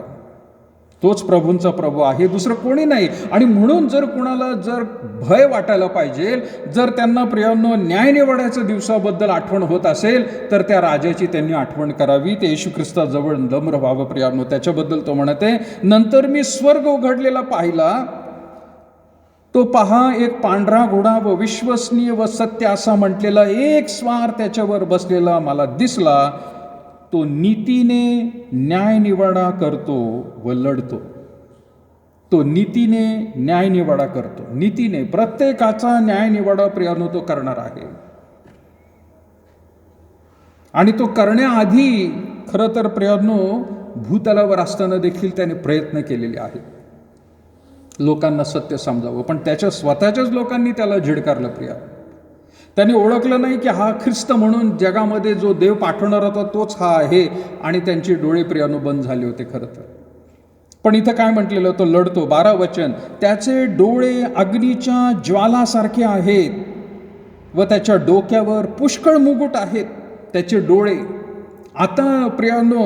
तोच प्रभूंचा प्रभू आहे, दुसरं कोणी नाही. आणि म्हणून जर कोणाला जर भय वाटायला पाहिजे, जर त्यांना प्रियांनो न्यायनिवाड्याच्या दिवसाबद्दल आठवण होत असेल तर त्या राजाची त्यांनी आठवण करावी, ते येशू ख्रिस्ताजवळ नम्र व्हावं प्रियांनो. त्याच्याबद्दल तो म्हणते, नंतर मी स्वर्ग उघडलेला पाहिला, तो पहा एक पांढरा घोडा व विश्वसनीय व सत्य असा म्हटलेला एक स्वार त्याच्यावर बसलेला मला दिसला. तो नीतीने न्यायनिवाडा करतो व लढतो. तो नीतीने न्यायनिवाडा करतो. नीतीने प्रत्येकाचा न्यायनिवाडा प्रियानो तो करणार आहे. आणि तो करण्याआधी खरं तर प्रियानो भूतलावर असताना देखील त्याने प्रयत्न केलेले आहेत लोकांना सत्य समजावं, पण त्याच्या स्वतःच्याच लोकांनी त्याला झिडकारलं. प्रिया, त्यांनी ओळखलं नाही की हा ख्रिस्त म्हणून जगामध्ये जो देव पाठवणार होता तोच हा आहे, आणि त्यांची डोळे प्रियानो बंद झाले होते खरं तर. पण इथं काय म्हटलेलं, तो लढतो. 12 वचन, त्याचे डोळे अग्नीच्या ज्वालासारखे आहेत व त्याच्या डोक्यावर पुष्कळ मुकुट आहेत. त्याचे डोळे. आता प्रियानो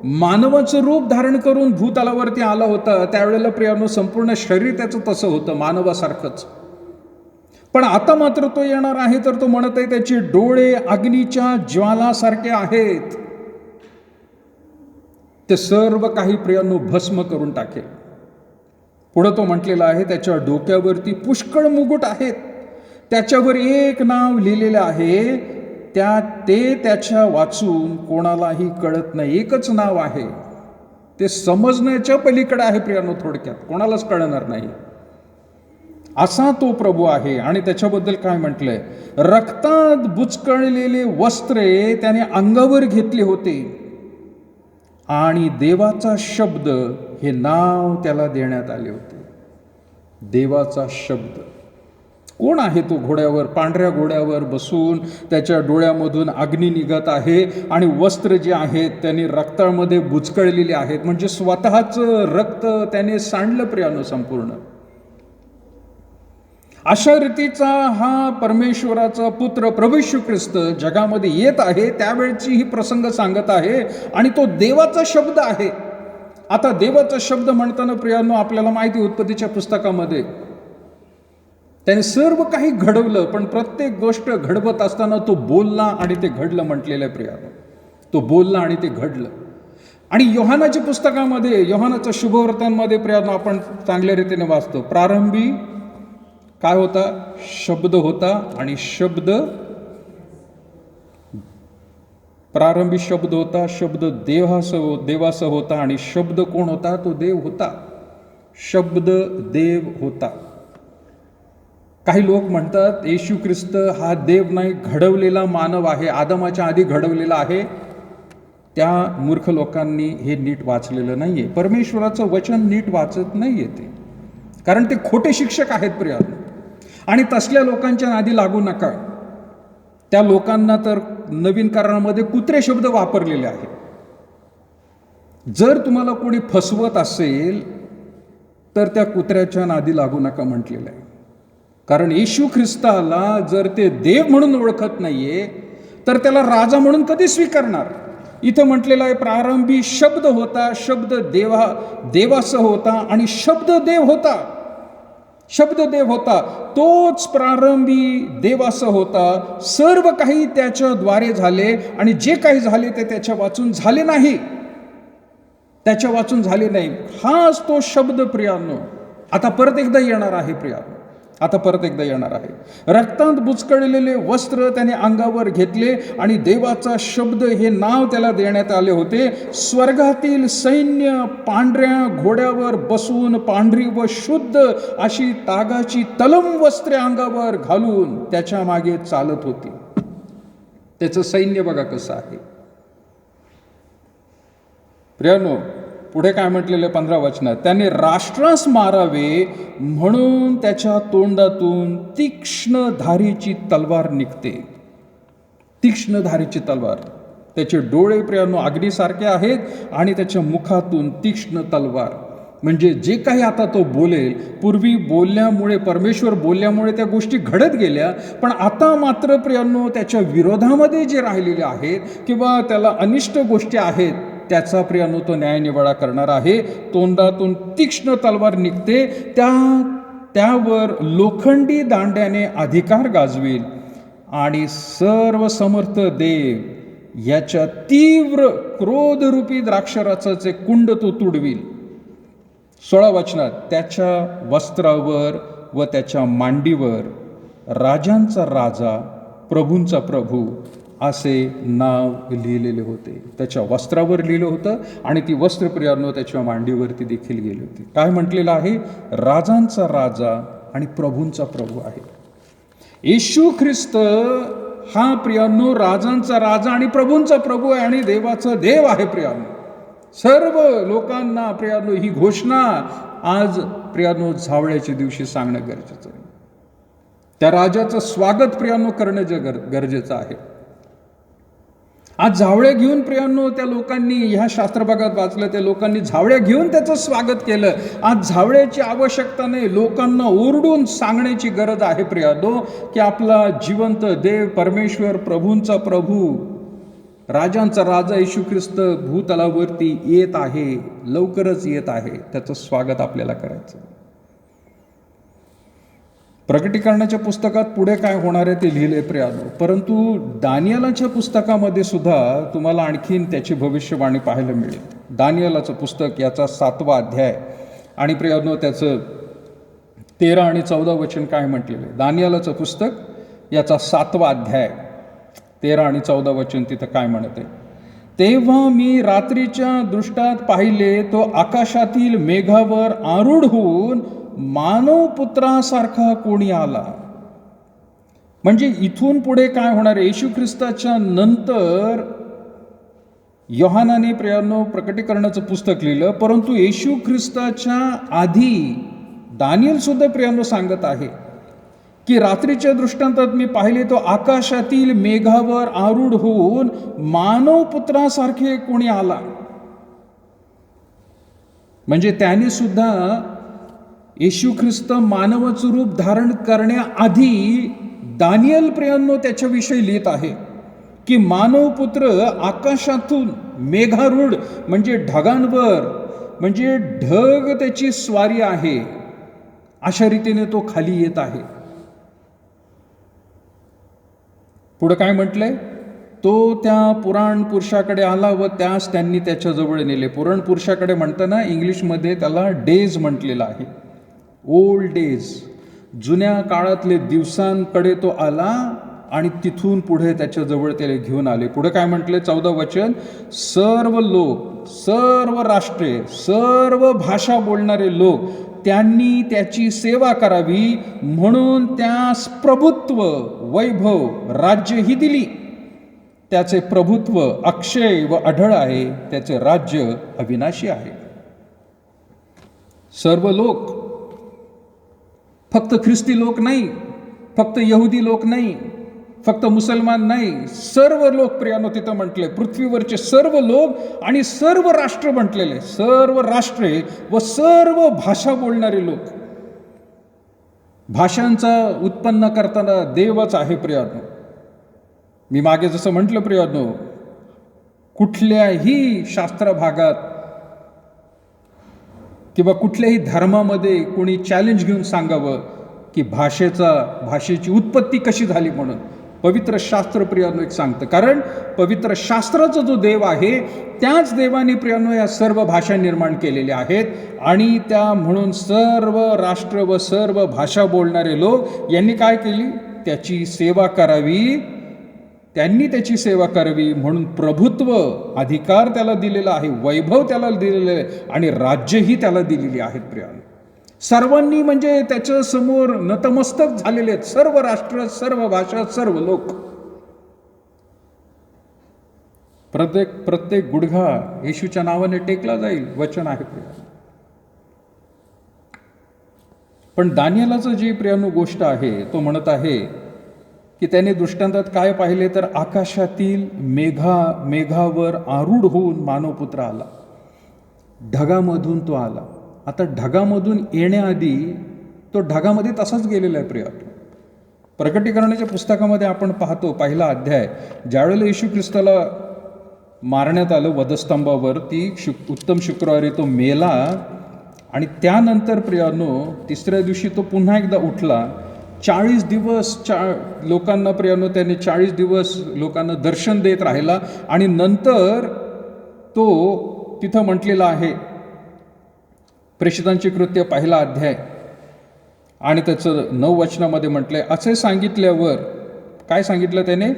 मानवाचं रूप धारण करून भूतलावरती आला होता त्यावेळेला प्रियानो संपूर्ण शरीर त्याचं तसं होतं मानवासारखंच. पण आता मात्र तो येणार आहे तर तो म्हणत आहे त्याचे डोळे अग्नीच्या ज्वालासारखे आहेत. ते सर्व काही प्रियानो भस्म करून टाकेल. पुढं तो म्हटलेला आहे त्याच्या डोक्यावरती पुष्कळ मुकुट आहेत. त्याच्यावर एक नाव लिहिलेलं आहे, ते त्याच्या वाचून कोणालाही कळत नाही. एकच नाव आहे, ते समजण्याच्या पलीकडे आहे प्रियानो. थोडक्यात कोणालाच कळणार नाही असा तो प्रभू आहे. आणि त्याच्याबद्दल काय म्हटलंय, रक्तात बुचकळलेले वस्त्रे त्याने अंगावर घेतले होते आणि देवाचा शब्द हे नाव त्याला देण्यात आले होते. देवाचा शब्द. कोण आहे तो घोड्यावर, पांढऱ्या घोड्यावर बसून त्याच्या डोळ्यामधून अग्नी निघत आहे आणि वस्त्र जे आहेत त्यांनी रक्तामध्ये बुचकळलेले आहेत, म्हणजे स्वतःचं रक्त त्याने सांडलं प्रियानो संपूर्ण. अशा रीतीचा हा परमेश्वराचा पुत्र प्रभू येशू ख्रिस्त जगामध्ये येत आहे त्यावेळची ही प्रसंग सांगत आहे आणि तो देवाचा शब्द आहे. आता देवाचा शब्द म्हणताना प्रियानो आपल्याला माहिती उत्पत्तीच्या पुस्तकामध्ये त्याने सर्व काही घडवलं, पण प्रत्येक गोष्ट घडवत असताना तो बोलला आणि ते घडलं म्हटलेलं आहे प्रियानो. तो बोलला आणि ते घडलं. आणि योहानाच्या पुस्तकामध्ये, योहानाच्या शुभवर्तनमध्ये प्रियानो आपण चांगल्या रीतीने वाचतो, प्रारंभी काय होता, शब्द होता आणि प्रारंभी शब्द होता, शब्द देवासह होता आणि शब्द कोण होता, तो देव होता. शब्द देव होता. काही लोक म्हणतात येशू ख्रिस्त हा देव नाही, घडवलेला मानव आहे, आदमाच्या आधी घडवलेला आहे. त्या मूर्ख लोकांनी हे नीट वाचलेलं नाहीये. परमेश्वराचं वचन नीट वाचत नाहीये ते, कारण ते खोटे शिक्षक आहेत प्रियानो. आणि तसल्या लोकांच्या नादी लागू नका. त्या लोकांना तर नवीन करारामध्ये कुत्रे शब्द वापरलेले आहेत. जर तुम्हाला कोणी फसवत असेल तर त्या कुत्र्याच्या नादी लागू नका म्हटलेलं आहे. कारण येशू ख्रिस्ताला जर ते देव म्हणून ओळखत नाहीये तर त्याला राजा म्हणून कधी स्वीकारणार. इथं म्हटलेलं आहे प्रारंभी शब्द होता, शब्द देवासह होता आणि शब्द देव होता. शब्द देव होता, तोच प्रारंभी देवासह होता. सर्व काही त्याच्याद्वारे झाले आणि जे काही झाले ते त्याच्या वाचून झाले नाही. त्याच्या वाचून झाले नाही. हाच तो शब्द प्रियानो आता परत एकदा येणार आहे प्रियानो. आता परत एकदा येणार आहे. रक्तात बुचकळलेले वस्त्र त्याने अंगावर घेतले आणि देवाचा शब्द हे नाव त्याला देण्यात आले होते. स्वर्गातील सैन्य पांढऱ्या घोड्यावर बसून पांढरी व शुद्ध अशी तागाची तलम वस्त्रे अंगावर घालून त्याच्या मागे चालत होती. त्याचं सैन्य बघा कसं आहे प्रियानो. पुढे काय म्हटलेलं 15 वचनात, त्याने राष्ट्रास मारावे म्हणून त्याच्या तोंडातून तीक्ष्ण धारीची तलवार निघते. तीक्ष्ण धारीची तलवार. त्याचे डोळे प्रियानो अग्नीसारखे आहेत आणि त्याच्या मुखातून तीक्ष्ण तलवार. म्हणजे जे काही आता तो बोलेल, पूर्वी बोलल्यामुळे, परमेश्वर बोलल्यामुळे त्या गोष्टी घडत गेल्या, पण आता मात्र प्रियानो त्याच्या विरोधामध्ये जे राहिलेले आहेत किंवा त्याला अनिष्ट गोष्टी आहेत त्याचा प्रियानो तो न्यायनिवाडा करणार आहे. तोंडातून तीक्ष्ण तलवार निघते, त्यावर लोखंडी दांड्याने अधिकार गाजवेल आणि सर्व समर्थ देव याच्या तीव्र क्रोधरूपी द्राक्षरसाचे कुंड तो तुडविल. 16 वचनात, त्याच्या वस्त्रावर व त्याच्या मांडीवर राजांचा राजा, प्रभूंचा प्रभू असे नाव लिहिलेले होते. त्याच्या वस्त्रावर लिहिलं होतं आणि ती वस्त्र प्रियांनो त्याच्या मांडीवरती देखील गेली होती. काय म्हटलेलं आहे? राजांचा राजा आणि प्रभूंचा प्रभू आहे. येशू ख्रिस्त हा प्रियांनो राजांचा राजा आणि प्रभूंचा प्रभू आहे आणि देवाचा देव आहे प्रियांनो. सर्व लोकांना प्रियांनो ही घोषणा आज प्रियांनो झावळ्याच्या दिवशी सांगणं गरजेचं आहे. त्या राजाचं स्वागत प्रियांनो करणं गरजेचं आहे. आज झावळ्या घेऊन प्रियांनो त्या लोकांनी, ह्या शास्त्रभागात वाचलं, त्या लोकांनी झावळ्या घेऊन त्याचं स्वागत केलं. आज झावळ्याची आवश्यकता नाही, लोकांना ओरडून सांगण्याची गरज आहे प्रियांनो की आपला जिवंत देव परमेश्वर, प्रभूंचा प्रभू, राजांचा राजा येशू ख्रिस्त भूतलावरती येत आहे, लवकरच येत आहे. त्याचं स्वागत आपल्याला करायचं. प्रकटीकरणाच्या पुस्तकात पुढे काय होणार आहे ते लिहिले प्रियांनो, परंतु दानिएलाच्या पुस्तकामध्ये सुद्धा तुम्हाला आणखीन त्याची भविष्यवाणी पाहायला मिळेल. दानिएलाचं पुस्तक याचा 7वा अध्याय आणि प्रियांनो त्याचं 13 आणि 14 वचन काय म्हटलेलं आहे? दानिएलाचं पुस्तक याचा 7वा अध्याय 13 आणि 14 वचन तिथं काय म्हणत आहे? तेव्हा मी रात्रीच्या दृष्टात पाहिले, तो आकाशातील मेघावर आरूढ होऊन मानव पुत्रासारखा कोणी आला. म्हणजे इथून पुढे काय होणार? येशू ख्रिस्ताच्या नंतर योहानाने प्रियांनो प्रकटीकरणाचं पुस्तक लिहिलं, परंतु येशू ख्रिस्ताच्या आधी दानिएल सुद्धा प्रियांनो सांगत आहे की रात्रीच्या दृष्टांतात मी पाहिले, तो आकाशातील मेघावर आरूढ होऊन मानव पुत्रासारखे कोणी आला. म्हणजे त्याने सुद्धा येशू ख्रिस्त मानवाचं रूप धारण करण्याआधी दानिएल प्रियांनो त्याच्याविषयी लिहित आहे की मानवपुत्र आकाशातून मेघारूढ, म्हणजे ढगांवर, म्हणजे ढग त्याची स्वारी आहे, अशा रीतीने तो खाली येत आहे. पुढे काय म्हटलंय? तो त्या पुराण पुरुषाकडे आला व त्यास त्यांनी त्याच्याजवळ नेले. पुराण पुरुषाकडे म्हणताना इंग्लिशमध्ये त्याला डेज म्हटलेलं आहे, ओल्ड डेज, जुन्या काळातले दिवसांकडे तो आला आणि तिथून पुढे त्याच्याजवळ त्याला घेऊन आले. पुढे काय म्हटले? 14 वचन, सर्व लोक, सर्व राष्ट्रे, सर्व भाषा बोलणारे लोक त्यांनी त्याची सेवा करावी म्हणून त्यास प्रभुत्व, वैभव, राज्य ही दिली. त्याचे प्रभुत्व अक्षय व अढळ आहे, त्याचे राज्य अविनाशी आहे. सर्व लोक, फक्त ख्रिस्ती लोक नाही, फक्त यहुदी लोक नाही, फक्त मुसलमान नाही, सर्व लोक प्रियांनो तिथं म्हटले, पृथ्वीवरचे सर्व लोक आणि सर्व राष्ट्र म्हटलेले, सर्व राष्ट्रे व सर्व भाषा बोलणारे लोक. भाषांचा उत्पन्न करताना देवच आहे प्रियांनो. मी मागे जसं म्हटलं प्रियांनो, कुठल्याही शास्त्र भागात किंवा कुठल्याही धर्मामध्ये कोणी चॅलेंज घेऊन सांगावं की भाषेची उत्पत्ती कशी झाली म्हणून पवित्र शास्त्र प्रियांनो एक सांगतं. कारण पवित्र शास्त्राचा जो देव आहे त्याच देवाने प्रियांनो या सर्व भाषा निर्माण केलेल्या आहेत आणि त्या म्हणून सर्व राष्ट्र व सर्व भाषा बोलणारे लोक यांनी काय केली? त्याची सेवा करावी. त्यांनी त्याची सेवा करावी म्हणून प्रभुत्व, अधिकार त्याला दिलेला आहे, वैभव त्याला दिलेलं आहे आणि राज्यही त्याला दिलेली आहेत प्रियांनो. सर्वांनी म्हणजे त्याच्या समोर नतमस्तक झालेले आहेत, सर्व राष्ट्र, सर्व भाषा, सर्व लोक. प्रत्येक गुडघा येशूच्या नावाने टेकला जाईल, वचन आहे प्रियांनो. पण दानिएलाचं जी प्रियांनो गोष्ट आहे, तो म्हणत आहे की त्याने दृष्टांतात काय पाहिले तर आकाशातील मेघावर आरूढ होऊन मानवपुत्र आला, ढगामधून तो आला. आता ढगामधून येण्याआधी तो ढगामध्ये तसाच गेलेला आहे प्रियांनो. प्रकटीकरणाच्या पुस्तकामध्ये आपण पाहतो, पहिला अध्याय, ज्यावेळेला येशू ख्रिस्ताला मारण्यात आलं वधस्तंभावर, उत्तम शुक्रवारी तो मेला आणि त्यानंतर प्रियांनो 3ऱ्या दिवशी तो पुन्हा एकदा उठला. 40 दिवस लोकांना प्रियांनो त्याने 40 दिवस लोकांना दर्शन देत राहिला आणि नंतर तो तिथं म्हटलेला आहे प्रेषितांची कृत्य पहिला अध्याय आणि त्याचं 9 वचनामध्ये म्हटलंय, असे सांगितल्यावर काय सांगितलं त्याने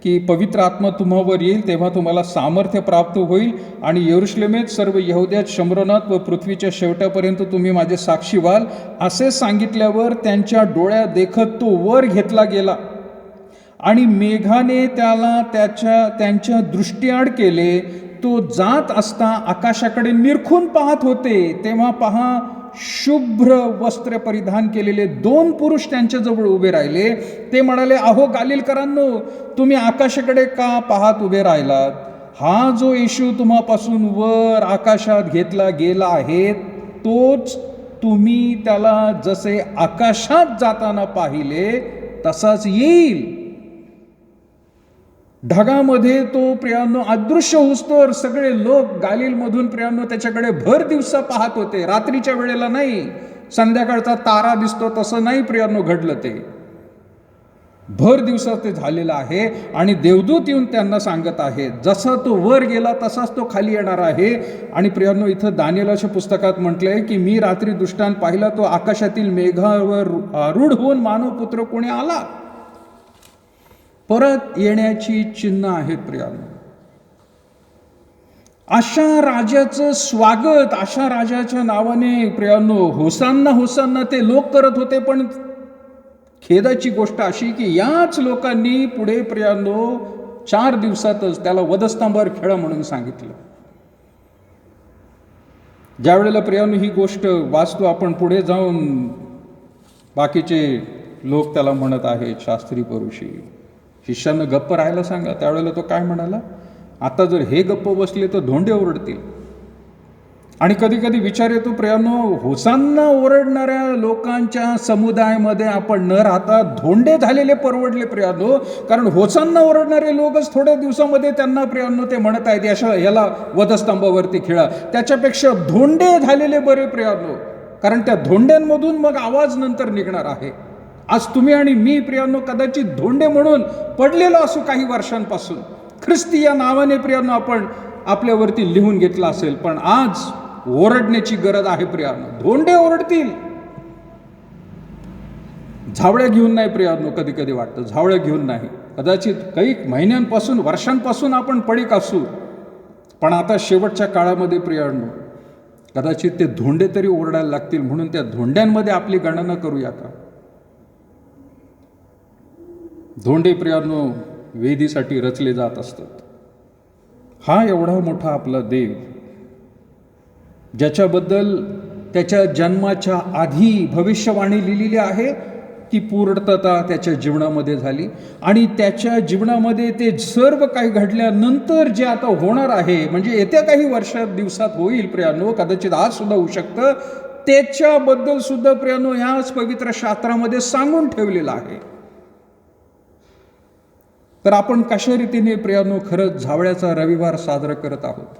की पवित्र आत्मा तुम्हावर येईल, तेव्हा तुम्हाला सामर्थ्य प्राप्त होईल आणि यरूशलेमेत, सर्व यहुद्यात, शमरोनात व पृथ्वीच्या शेवटापर्यंत तुम्ही माझे साक्षी व्हाल. असे सांगितल्यावर त्यांच्या डोळ्या देखत तो वर घेतला गेला आणि मेघाने त्याला त्यांच्या दृष्टीआड केले. तो जात असता आकाशाकडे निरखून पाहत होते, तेव्हा पहा, शुभ्र वस्त्र परिधान केलेले 2 पुरुष त्यांच्याजवळ उभे राहिले. ते म्हणाले, अहो गालिलकरांनो, तुम्ही आकाशाकडे का पाहत उभे राहिलात? हा जो येशू तुम्हापासून वर आकाशात घेतला गेला आहे, तोच तुम्ही त्याला जसे आकाशात जाताना पाहिले तसाच येईल. ढगामध्ये तो प्रियांनो अदृश्य होस्तोवर सगळे लोक गालिलमधून प्रियांनो त्याच्याकडे भर दिवसा पाहत होते, रात्रीच्या वेळेला नाही. संध्याकाळचा तारा दिसतो तसं नाही प्रियांनो घडलं, ते भर दिवसा ते झालेलं आहे. आणि देवदूत येऊन त्यांना सांगत आहे, जसा तो वर गेला तसाच तो खाली येणार आहे. आणि प्रियांनो, इथं दानिएलाच्या पुस्तकात म्हटलंय की मी रात्री दृष्टांत पाहिला, तो आकाशातील मेघावर आरूढ होऊन मानवपुत्र कोणी आला. परत येण्याची चिन्ह आहेत प्रियांनो. अशा राजाचं स्वागत, अशा राजाच्या नावाने प्रियांनो होसान्ना होसान्ना ते लोक करत होते. पण खेदाची गोष्ट अशी की याच लोकांनी पुढे प्रियांनो 4 दिवसातच त्याला वधस्तंभावर खेळा म्हणून सांगितलं. ज्या वेळेला प्रियांनो ही गोष्ट वाचतो आपण, पुढे जाऊन बाकीचे लोक त्याला म्हणत आहेत, शास्त्री पुरुषी, शिष्यांना गप्प राहायला सांगा. त्यावेळेला तो काय म्हणाला, आता जर हे गप्प बसले तर धोंडे ओरडतील. आणि कधी कधी विचार येतो प्रियांनो, होसांना ओरडणाऱ्या लोकांच्या समुदायामध्ये आपण न राहता धोंडे झालेले परवडले प्रियांनो. कारण होसांना ओरडणारे लोकच थोड्या दिवसामध्ये त्यांना प्रियांनो ते म्हणत आहेत याला वधस्तंभावरती खेळा. त्याच्यापेक्षा धोंडे झालेले बरे प्रियांनो, कारण त्या धोंड्यांमधून मग आवाज नंतर निघणार आहे. आज तुम्ही आणि मी प्रियांनो कदाचित धोंडे म्हणून पडलेलो असू काही वर्षांपासून, ख्रिस्ती या नावाने प्रियांनो आपण आपल्यावरती लिहून घेतला असेल, पण आज ओरडण्याची गरज आहे प्रियांनो. धोंडे ओरडतील, झावळ्या घेऊन नाही प्रियांनो. कधी कधी वाटतं झावळ्या घेऊन नाही, कदाचित काही महिन्यांपासून वर्षांपासून आपण पडीक असू, पण आता शेवटच्या काळामध्ये प्रियांनो कदाचित ते धोंडे तरी ओरडायला लागतील. म्हणून त्या धोंड्यांमध्ये आपली गणना करूया का? धोंडे प्रियांनो वेदीसाठी रचले जात असतात. हा एवढा मोठा आपला देव, ज्याच्याबद्दल त्याच्या जन्माच्या आधी भविष्यवाणी लिहिलेली आहे, ती पूर्णतः त्याच्या जीवनामध्ये झाली. आणि त्याच्या जीवनामध्ये ते सर्व काही घडल्यानंतर जे आता होणार आहे, म्हणजे येत्या काही वर्षात दिवसात होईल प्रियांनो, कदाचित आज सुद्धा होऊ शकतं, त्याच्याबद्दल सुद्धा प्रियांनो याच पवित्र शास्त्रामध्ये सांगून ठेवलेलं आहे. तर आपण कशा रीतीने प्रियांनो खरंच झावळ्याचा रविवार साजरा करत आहोत?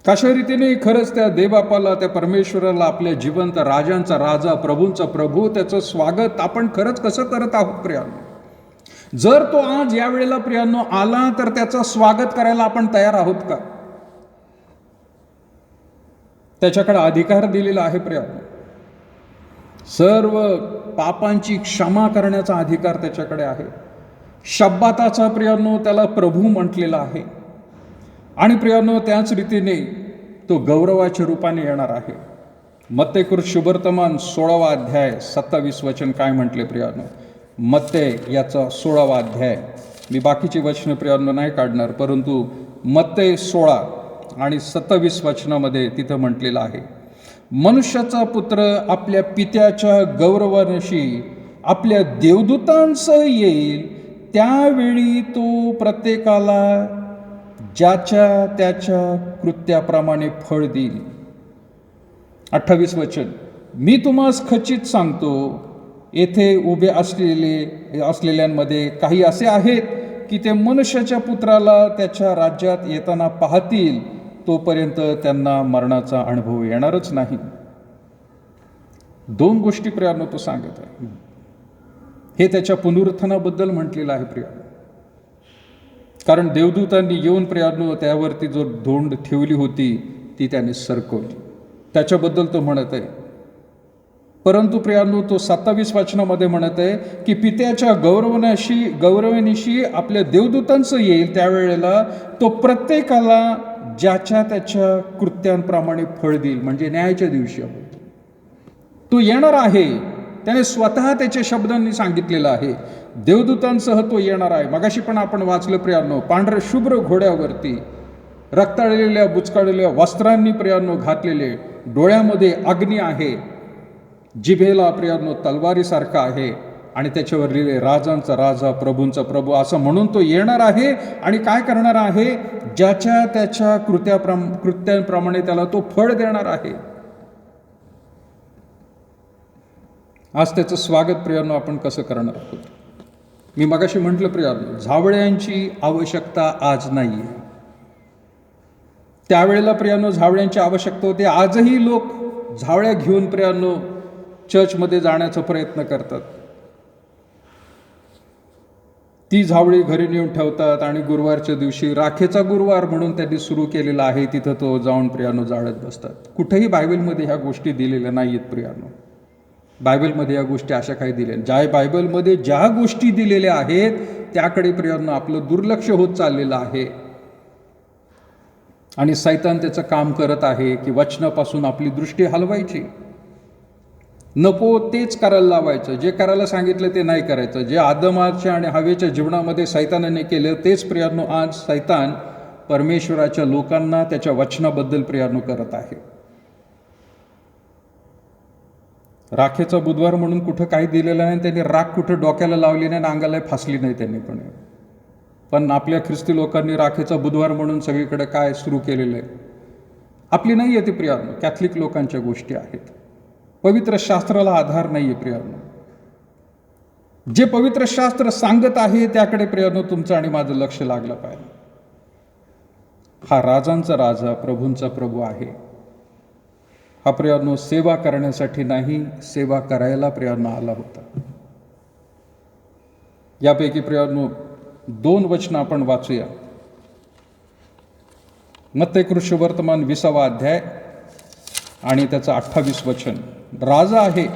कशा रीतीने खरंच त्या देवबापाला, त्या परमेश्वराला, आपल्या जिवंत राजांचा राजा, प्रभूंचा प्रभू, त्याचं स्वागत आपण खरंच कसं करत आहोत प्रियांनो? जर तो आज या वेळेला प्रियांनो आला तर त्याचं स्वागत करायला आपण तयार आहोत का? त्याच्याकडे अधिकार दिलेला आहे प्रियांनो. सर्व पापांची क्षमा करण्याचा अधिकार त्याच्याकडे आहे. शब्बाताचा प्रियांनो त्याला प्रभू म्हटलेला आहे. आणि प्रियांनो त्याच रीतीने तो गौरवाच्या रूपाने येणार आहे. मत्तेकृत शुभवर्तमान 16वा अध्याय 27 वचन काय म्हटले प्रियांनो? मत्ते याचा 16वा अध्याय, मी बाकीची वचनं प्रियांनो नाही काढणार, परंतु मत्ते 16 आणि 27 वचनामध्ये तिथं म्हटलेलं आहे, मनुष्याचा पुत्र आपल्या पित्याच्या गौरवाशी आपल्या देवदूतांसह येईल, त्यावेळी तो प्रत्येकाला ज्याच्या त्याच्या कृत्याप्रमाणे फळ देईल. 28 वचन, मी तुम्हास खचित सांगतो, येथे उभे असलेल्यांमध्ये काही असे आहेत की ते मनुष्याच्या पुत्राला त्याच्या राज्यात येताना पाहतील, तोपर्यंत त्यांना मरणाचा अनुभव येणारच नाही. 2 गोष्टी प्रियांनो तो सांगत आहे. हे त्याच्या पुनरुत्थानाबद्दल म्हटलेलं आहे प्रियांनो. कारण देवदूतांनी येऊन प्रियांनो त्यावरती जो धोंड ठेवली होती ती त्याने सरकवली. त्याच्याबद्दल तो म्हणत आहे. परंतु प्रियांनो तो 27 वचनामध्ये म्हणत आहे की पित्याच्या गौरवनिशी आपल्या देवदूतांचं येईल, त्यावेळेला तो प्रत्येकाला ज्याच्या त्याच्या कृत्यांप्रमाणे फळ देईल. म्हणजे न्यायाच्या दिवशी तो येणार आहे. त्याने स्वतः त्याच्या शब्दांनी सांगितलेलं आहे. देवदूतांसह तो येणार आहे. मगाशी पण आपण वाचलं प्रियांनो, पांढऱ्या शुभ्र घोड्यावरती, रक्ताळलेल्या बुचकाळलेल्या वस्त्रांनी प्रियांनो घातलेले, डोळ्यामध्ये अग्नी आहे, जिभेला प्रियांनो तलवारीसारखा आहे, आणि त्याच्यावर लिहिले राजांचा राजा, प्रभूंचा प्रभू, असं म्हणून तो येणार आहे. आणि काय करणार आहे? ज्याच्या त्याच्या कृत्यांप्रमाणे त्याला तो फळ देणार आहे. आज त्याचं स्वागत प्रियांनो आपण कसं करणार आहोत? मी मगाशी म्हटलं प्रियांनो, झावळ्यांची आवश्यकता आज नाही आहे. त्यावेळेला प्रियांनो झावळ्यांची आवश्यकता होती. आजही लोक झावळ्या घेऊन प्रियांनो चर्चमध्ये जाण्याचा प्रयत्न करतात. ती झावळी घरी नेऊन ठेवतात आणि गुरुवारच्या दिवशी राखेचा गुरुवार म्हणून त्यांनी सुरू केलेला आहे, तिथं तो जाऊन प्रियांनो जाळत बसतात. कुठेही बायबलमध्ये ह्या गोष्टी दिलेल्या नाही आहेत प्रियांनो. बायबलमध्ये या गोष्टी अशा काही दिल्या, बायबलमध्ये ज्या गोष्टी दिलेल्या आहेत त्याकडे प्रियांनो आपलं दुर्लक्ष होत चाललेलं आहे. आणि सैतान त्याचं काम करत आहे की वचनापासून आपली दृष्टी हलवायची. नको तेच करायला लावायचं, जे करायला सांगितलं ते नाही करायचं. जे आदमाच्या आणि हवेच्या जीवनामध्ये सैतानाने केलं तेच प्रियांनो आज सैतान परमेश्वराच्या लोकांना त्याच्या वचनाबद्दल प्रियांनो करत आहे. राखेचा बुधवार म्हणून कुठं काही दिलेलं नाही, त्यांनी राख कुठं डोक्याला लावली नाही, अंगाला फासली नाही त्यांनी. पण आपल्या ख्रिस्ती लोकांनी राखेचा बुधवार म्हणून सगळीकडे काय सुरू केलेलं आहे? आपली नाही आहे ती प्रियांनो, कॅथलिक लोकांच्या गोष्टी आहेत. पवित्र शास्त्राला आधार नाही आहे प्रियांनो. जे पवित्र शास्त्र सांगत आहे त्याकडे प्रियांनो तुमचं आणि माझं लक्ष लागलं पाहिजे. हा राजांचा राजा, प्रभूंचा प्रभू आहे. हा प्रियांनो सेवा करण्यासाठी नाही, सेवा करायला प्रियांनो आला होता. यापैकी प्रियांनो 2 वचनं आपण वाचूया. मत्तेय शुभवर्तमान 20वा अध्याय आणि त्याचं 28 वचन. राजा आहे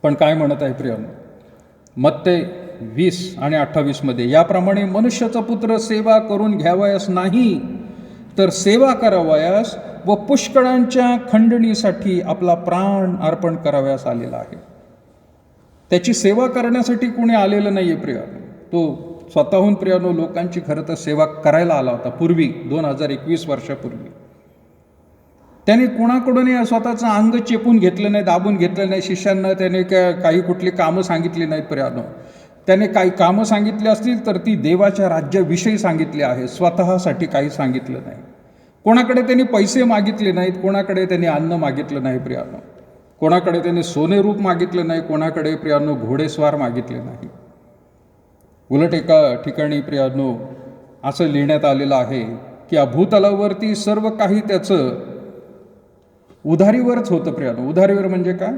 पण काय म्हणत आहे प्रियांनो? मत्तेय 20 आणि 28 मध्ये, याप्रमाणे मनुष्याचा पुत्र सेवा करून घ्यावयास नाही, तर सेवा करावयास व पुष्कळांच्या खंडणीसाठी आपला प्राण अर्पण करावयास आलेला आहे. त्याची सेवा करण्यासाठी कोणी आलेलं नाही आहे प्रियांनो. तो स्वतःहून प्रियांनो लोकांची खरं तर सेवा करायला आला होता. पूर्वी 2021 वर्षापूर्वी त्याने कोणाकडून स्वतःचं अंग चेपून घेतलं नाही, दाबून घेतलं नाही. शिष्यांना त्याने काही कुठली कामं सांगितली नाहीत प्रियांनो. त्याने काही कामं सांगितली असतील तर ती देवाच्या राज्याविषयी सांगितली आहे, स्वतःसाठी काही सांगितलं नाही. कोणाकडे त्यांनी पैसे मागितले नाहीत, कोणाकडे त्यांनी अन्न मागितलं नाही प्रियांनो. कोणाकडे त्यांनी सोने रूप मागितलं नाही, कोणाकडे प्रियांनो घोडेस्वार मागितले नाही. उलट एका ठिकाणी प्रियांनो असं लिहिण्यात आलेलं आहे की या भूतलावरती सर्व काही त्याचं उधारीवरच होतं प्रियांनो. उधारीवर म्हणजे काय?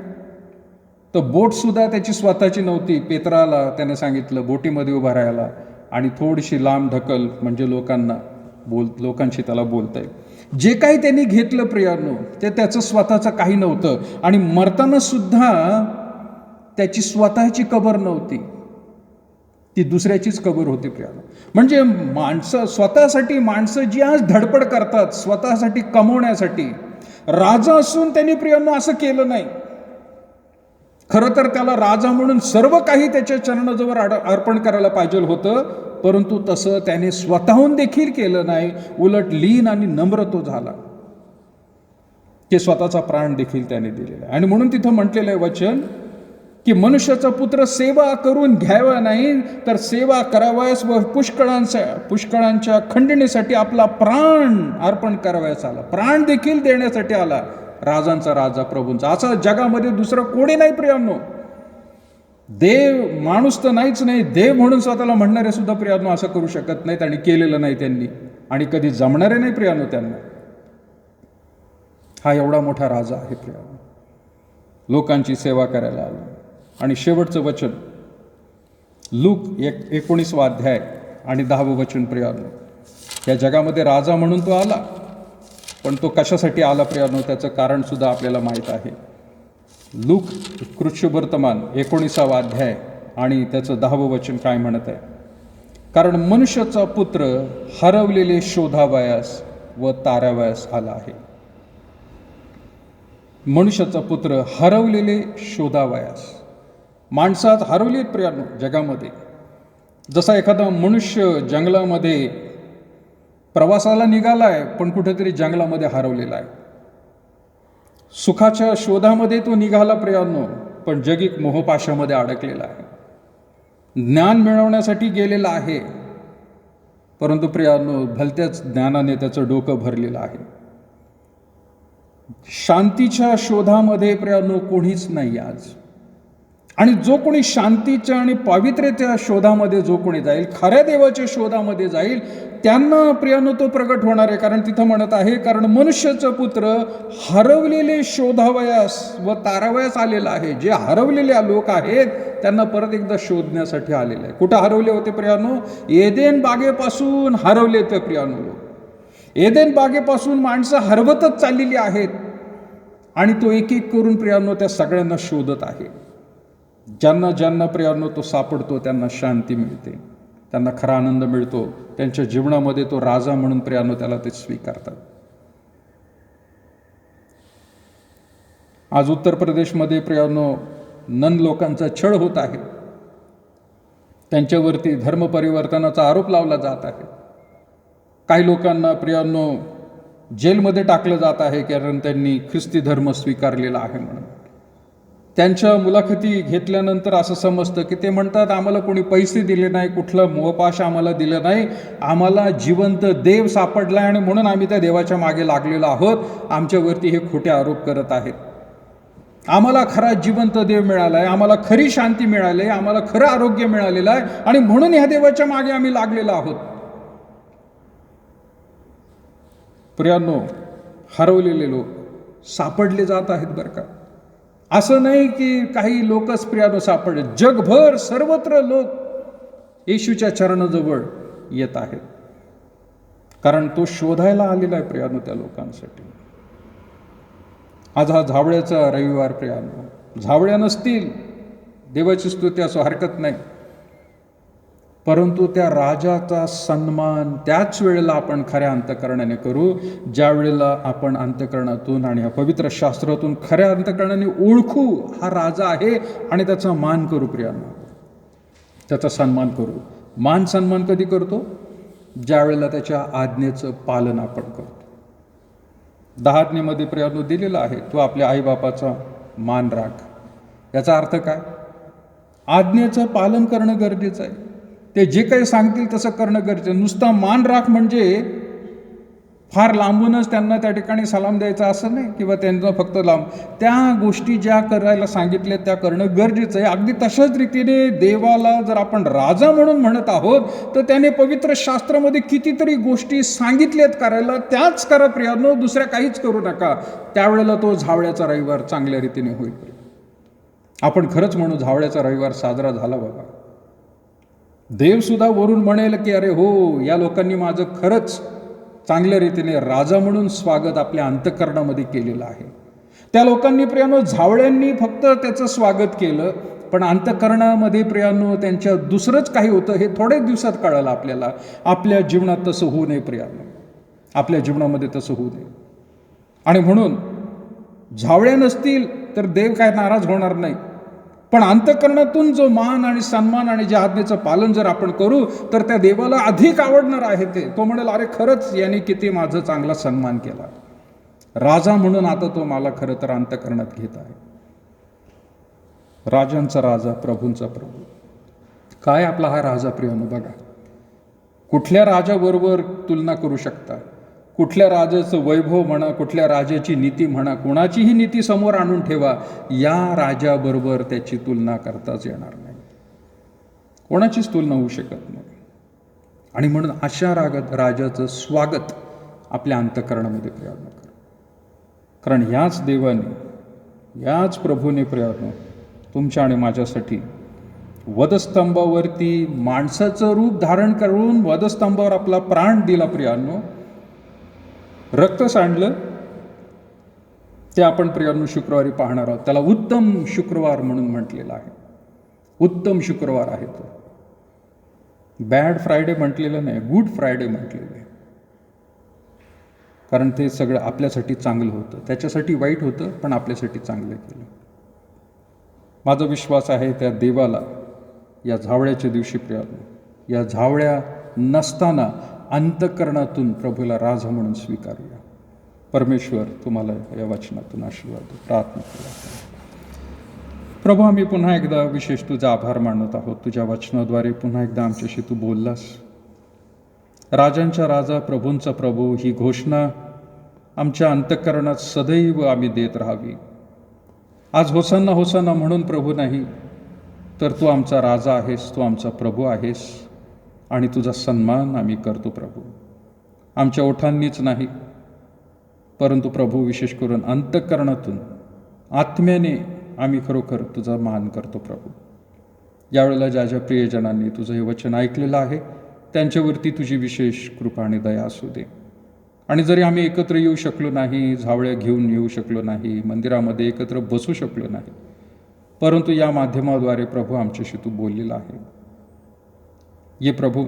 तर बोटसुद्धा त्याची स्वतःची नव्हती. पेत्राला त्याने सांगितलं बोटीमध्ये उभा राहायला आणि थोडीशी लांब ढकल, म्हणजे लोकांशी त्याला बोलता येईल. जे काही त्यांनी घेतलं प्रियांनो ते त्याचं स्वतःचं काही नव्हतं. आणि मरताना सुद्धा त्याची स्वतःची कबर नव्हती, ती दुसऱ्याचीच कबर होती प्रियांनो. म्हणजे माणसं जी आज धडपड करतात स्वतःसाठी कमवण्यासाठी, राजा असून त्यांनी प्रियांनो असं केलं नाही. खरं तर त्याला राजा म्हणून सर्व काही त्याच्या चरणाजवळ अर्पण करायला पाहिजे होतं, परंतु तसं त्याने स्वतःहून देखील केलं नाही. उलट लीन आणि नम्र तो झाला, की स्वतःचा प्राण देखील त्याने दिलेला आहे. आणि म्हणून तिथं म्हटलेलं आहे वचन की मनुष्याचा पुत्र सेवा करून घ्यावा नाही, तर सेवा करावयास व पुष्कळांच्या खंडणीसाठी आपला प्राण अर्पण करावयास आला. प्राण देखील देण्यासाठी आला. राजांचा राजा, प्रभूंचा. असं जगामध्ये दुसरं कोणी नाही प्रियांनो. देव माणूस तर नाहीच नाही, देव म्हणून स्वतःला म्हणणारे सुद्धा प्रियांनो असं करू शकत नाहीत आणि केलेलं नाही त्यांनी, आणि कधी जमणारे नाही प्रियांनो त्यांना. हा एवढा मोठा राजा आहे प्रियांनो, लोकांची सेवा करायला आला. आणि शेवटचं वचन लूक 19वा अध्याय आणि 10वं वचन प्रियांनो. या जगामध्ये राजा म्हणून तो आला, पण तो कशासाठी आला प्रियांनो त्याचं कारण सुद्धा आपल्याला माहीत आहे. लूक कृष्णवर्तमान 19 अध्याय आणि त्याचं 10वं वचन काय म्हणत आहे? कारण मनुष्याचा पुत्र हरवलेले शोधावयास व तारावयास आला आहे. मनुष्याचा पुत्र हरवलेले शोधावयास. माणसं आज हरवली आहेत प्रियानो जगामध्ये. जसा एखादा मनुष्य जंगलामध्ये प्रवासाला निघाला आहे पण कुठेतरी जंगलामध्ये हरवलेला आहे. सुखाच्या शोधामध्ये तो निघाला प्रियानो, पण जगिक मोहपाशामध्ये अडकलेला आहे. ज्ञान मिळवण्यासाठी गेलेला आहे, परंतु प्रियानो भलत्याच ज्ञानाने त्याचं डोकं भरलेलं आहे. शांतीच्या शोधामध्ये प्रियानो कोणीच नाही आज. आणि जो कोणी शांतीच्या आणि पावित्र्याच्या शोधामध्ये जो कोणी जाईल, खऱ्या देवाच्या शोधामध्ये जाईल, त्यांना प्रियानो तो प्रगट होणार आहे. कारण तिथं म्हणत आहे, कारण मनुष्याचं पुत्र हरवलेले शोधावयास व तारावयास आलेला आहे. जे हरवलेले लोक आहेत त्यांना परत एकदा शोधण्यासाठी आलेले आहे. कुठं हरवले होते प्रियानो? एदेन बागेपासून हरवले ते प्रियानो लोक. एदेन बागेपासून माणसं हरवतच चाललेली आहेत आणि तो एक एक करून प्रियानो त्या सगळ्यांना शोधत आहे. ज्यांना ज्यांना प्रियानो तो सापडतो त्यांना शांती मिळते, त्यांना खरा आनंद मिळतो. त्यांच्या जीवनामध्ये तो राजा म्हणून प्रियानो त्याला ते स्वीकारतात. आज उत्तर प्रदेशमध्ये प्रियानो नन लोकांचा छळ होत आहे. त्यांच्यावरती धर्म परिवर्तनाचा आरोप लावला जात आहे. काही लोकांना प्रियानो जेलमध्ये टाकलं जात आहे कारण त्यांनी ख्रिस्ती धर्म स्वीकारलेला आहे म्हणून. त्यांच्या मुलाखती घेतल्यानंतर असं समजतं की ते म्हणतात, आम्हाला कोणी पैसे दिले नाही, कुठलं मोहपाश आम्हाला दिलं नाही, आम्हाला जिवंत देव सापडला आणि म्हणून आम्ही त्या देवाच्या मागे लागलेलो आहोत. आमच्यावरती हे खोटे आरोप करत आहेत. आम्हाला खरा जिवंत देव मिळाला आहे, आम्हाला खरी शांती मिळाली आहे, आम्हाला खरं आरोग्य मिळालेलं आहे आणि म्हणून ह्या देवाच्या मागे आम्ही लागलेलो आहोत. प्रियानो, हरवलेले लोक सापडले जात आहेत बरं का. असं नाही की काही लोकच प्रियानो सापडले, जगभर सर्वत्र लोक येशूच्या चरणाजवळ येत आहेत. कारण तो शोधायला आलेला आहे प्रियानो त्या लोकांसाठी. आज हा झावळ्याचा रविवार प्रियानो. झावळ्या नसतील, देवाची स्तुती असो, हरकत नाही, परंतु त्या राजाचा सन्मान त्याच वेळेला आपण खऱ्या अंतःकरणाने करू ज्या वेळेला आपण अंतःकरणातून आणि या पवित्र शास्त्रातून खऱ्या अंतःकरणाने ओळखू हा राजा आहे आणि त्याचा मान करू प्रियांनो, त्याचा सन्मान करू. मान सन्मान कधी करतो? ज्या वेळेला त्याच्या आज्ञेचं पालन आपण करतो. 10 आज्ञेमध्ये प्रियांनो दिलेला आहे, तू आपल्या आईबापाचा मान राख. याचा अर्थ काय? आज्ञेचं पालन करणं गरजेचं आहे. ते जे काही सांगतील तसं करणं गरजेचं. नुसता मान राख म्हणजे फार लांबूनच त्यांना त्या ठिकाणी सलाम द्यायचा असं नाही, किंवा त्यांना फक्त लांब. त्या गोष्टी ज्या करायला सांगितल्या त्या करणं गरजेचं आहे. अगदी तशाच रीतीने देवाला जर आपण राजा म्हणून म्हणत आहोत तर त्याने पवित्र शास्त्रामध्ये कितीतरी गोष्टी सांगितल्यात करायला, त्याच करा प्रियांनो, दुसऱ्या काहीच करू नका. त्यावेळेला तो झावळ्याचा रविवार चांगल्या रीतीने होईल. आपण खरंच म्हणू झावळ्याचा रविवार साजरा झाला बाबा. देवसुद्धा वरून म्हणेल की अरे हो, या लोकांनी माझं खरंच चांगल्या रीतीने राजा म्हणून स्वागत आपल्या अंतःकरणामध्ये केलेलं आहे. त्या लोकांनी प्रियानो, झावळ्यांनी फक्त त्याचं स्वागत केलं, पण अंतःकरणामध्ये प्रियानो त्यांच्या दुसरंच काही होतं. हे थोड्याच दिवसात कळालं आपल्याला. आपल्या जीवनात तसं होऊ नये प्रियानो, आपल्या जीवनामध्ये तसं होऊ नये. आणि म्हणून झावळ्या नसतील तर देव काय नाराज होणार नाही, पण अंतःकरणातून जो मान आणि सन्मान आणि ज्या आज्ञेचं पालन जर आपण करू तर त्या देवाला अधिक आवडणार आहे. तो म्हणेल, अरे खरंच यांनी किती माझा चांगला सन्मान केला, राजा म्हणून आता तो मला खरं तर अंतःकरणात घेत आहे. राजांचा राजा, प्रभूंचा प्रभू. काय आपला हा राजा प्रियानो बघा. कुठल्या राजाबरोबर तुलना करू शकता? कुठल्या राजाचं वैभव म्हणा, कुठल्या राजाची नीती म्हणा, कोणाचीही नीती समोर आणून ठेवा, या राजाबरोबर त्याची तुलना करताच येणार नाही. कोणाचीच तुलना होऊ शकत नाही. आणि म्हणून अशा राजाचं स्वागत आपल्या अंतःकरणामध्ये प्रयत्न करा. कारण ह्याच देवाने, याच प्रभूने प्रियानो तुमच्या आणि माझ्यासाठी वधस्तंभावरती माणसाचं रूप धारण करून वधस्तंभावर आपला प्राण दिला प्रियानो, रक्त सांडलं ते आपण प्रियांनो शुक्रवारी पाहणार आहोत. त्याला उत्तम शुक्रवार म्हणून म्हटलेलं आहे. उत्तम शुक्रवार आहे तो. बॅड फ्रायडे म्हटलेलं नाही, गुड फ्रायडे म्हटलेलं आहे. कारण ते सगळं आपल्यासाठी चांगलं होतं, त्याच्यासाठी वाईट होतं पण आपल्यासाठी चांगलं केलं. माझा विश्वास आहे त्या देवाला या झावळ्याच्या दिवशी प्रियांनो, या झावळ्या नसताना अंतःकरणातून प्रभूला राजा म्हणून स्वीकारूया. परमेश्वर तुम्हाला या वचनातून आशीर्वाद दो. प्रार्थना करूया. प्रभू, आम्ही पुन्हा एकदा विशेष तुझा आभार मानत आहोत. तुझ्या वचनाद्वारे पुन्हा एकदा आमच्याशी तू बोललास. राजांच्या राजा, प्रभूंचा प्रभू ही घोषणा आमच्या अंतःकरणात सदैव आम्ही देत राहावी. आज होसाना होसाना म्हणून प्रभू नाही, तर तू आमचा राजा आहेस, तू आमचा प्रभू आहेस आणि तुझा सन्मान आम्ही करतो प्रभू. आमच्या ओठांनीच नाही, परंतु प्रभू विशेष करून अंतःकरणातून आत्म्याने आम्ही खरोखर तुझा मान करतो प्रभू. यावेळेला ज्या ज्या प्रियजनांनी तुझं हे वचन ऐकलेलं आहे त्यांच्यावरती तुझी विशेष कृपा आणि दया असू दे. आणि जरी आम्ही एकत्र येऊ शकलो नाही, झावळ्या घेऊन येऊ शकलो नाही, मंदिरामध्ये एकत्र बसू शकलो नाही, परंतु या माध्यमाद्वारे प्रभू आमच्याशी तू बोललेला आहे. ये प्रभू,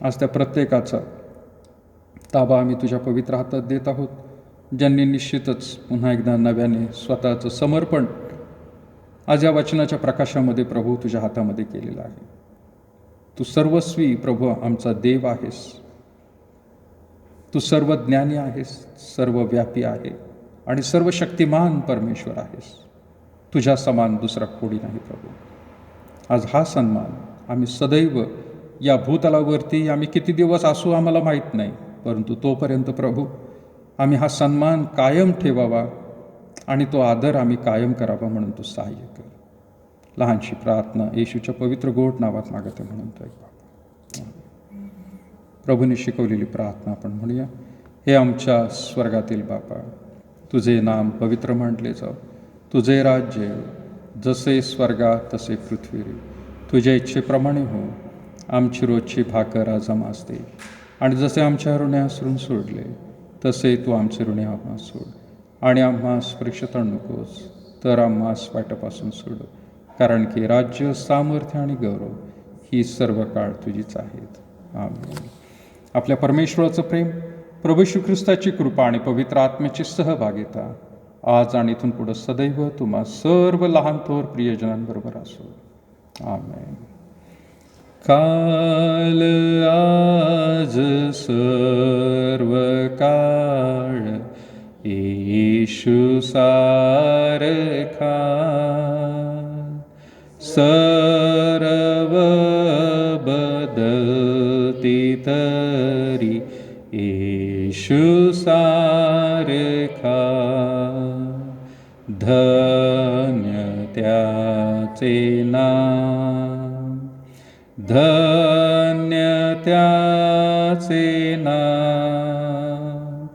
आज त्या प्रत्येकाचा ताबा आम्ही तुझ्या पवित्र हातात देत आहोत, ज्यांनी निश्चितच पुन्हा एकदा नव्याने स्वतःचं समर्पण आज या वचनाच्या प्रकाशामध्ये प्रभू तुझ्या हातामध्ये केलेलं आहे. तू सर्वस्वी प्रभू आमचा देव आहेस. तू सर्वज्ञानी आहेस, सर्वव्यापी आहे आणि सर्वशक्तिमान परमेश्वर आहेस. तुझ्या समान दुसरा कोणी नाही प्रभू. आज हा सन्मान आम्ही सदैव या भूतलावरती आम्ही किती दिवस असू आम्हाला माहीत नाही, परंतु तोपर्यंत प्रभू आम्ही हा सन्मान कायम ठेवावा आणि तो आदर आम्ही कायम करावा म्हणून तू सहाय्य कर. लहानशी प्रार्थना येशूच्या पवित्र गोड नावात मागते म्हणून तो एक प्रभूने शिकवलेली प्रार्थना आपण म्हणूया. हे आमच्या स्वर्गातील बापा, तुझे नाम पवित्र म्हटले जाव. तुझे राज्य जसे स्वर्गात तसे पृथ्वीवर. तुझ्या इच्छेप्रमाणे हो. आमची रोजची भाकर आज आम्हास दे, आणि जसे आमच्या ऋणे हसरून सोडले तसे तू आमचे ऋणे आम्हास सोड. आणि आम्हास परीक्षेत आणू नकोस, तर आम्हास वाईटापासून सोड. कारण की राज्य, सामर्थ्य आणि गौरव ही सर्व काळ तुझीच आहेत. आमेन. आपल्या परमेश्वराचं प्रेम, प्रभू येशू ख्रिस्ताची कृपा आणि पवित्र आत्म्याची सहभागिता आज आणि इथून पुढे सदैव तुम्हा सर्व लहान थोर प्रियजनांबरोबर असो. आमेन. काल आज सर्व काळ येशू सारखा, सर्व बदलती तरी येशू सारखा. धन्य त्याचे नाम, धन्य त्याचे नाम.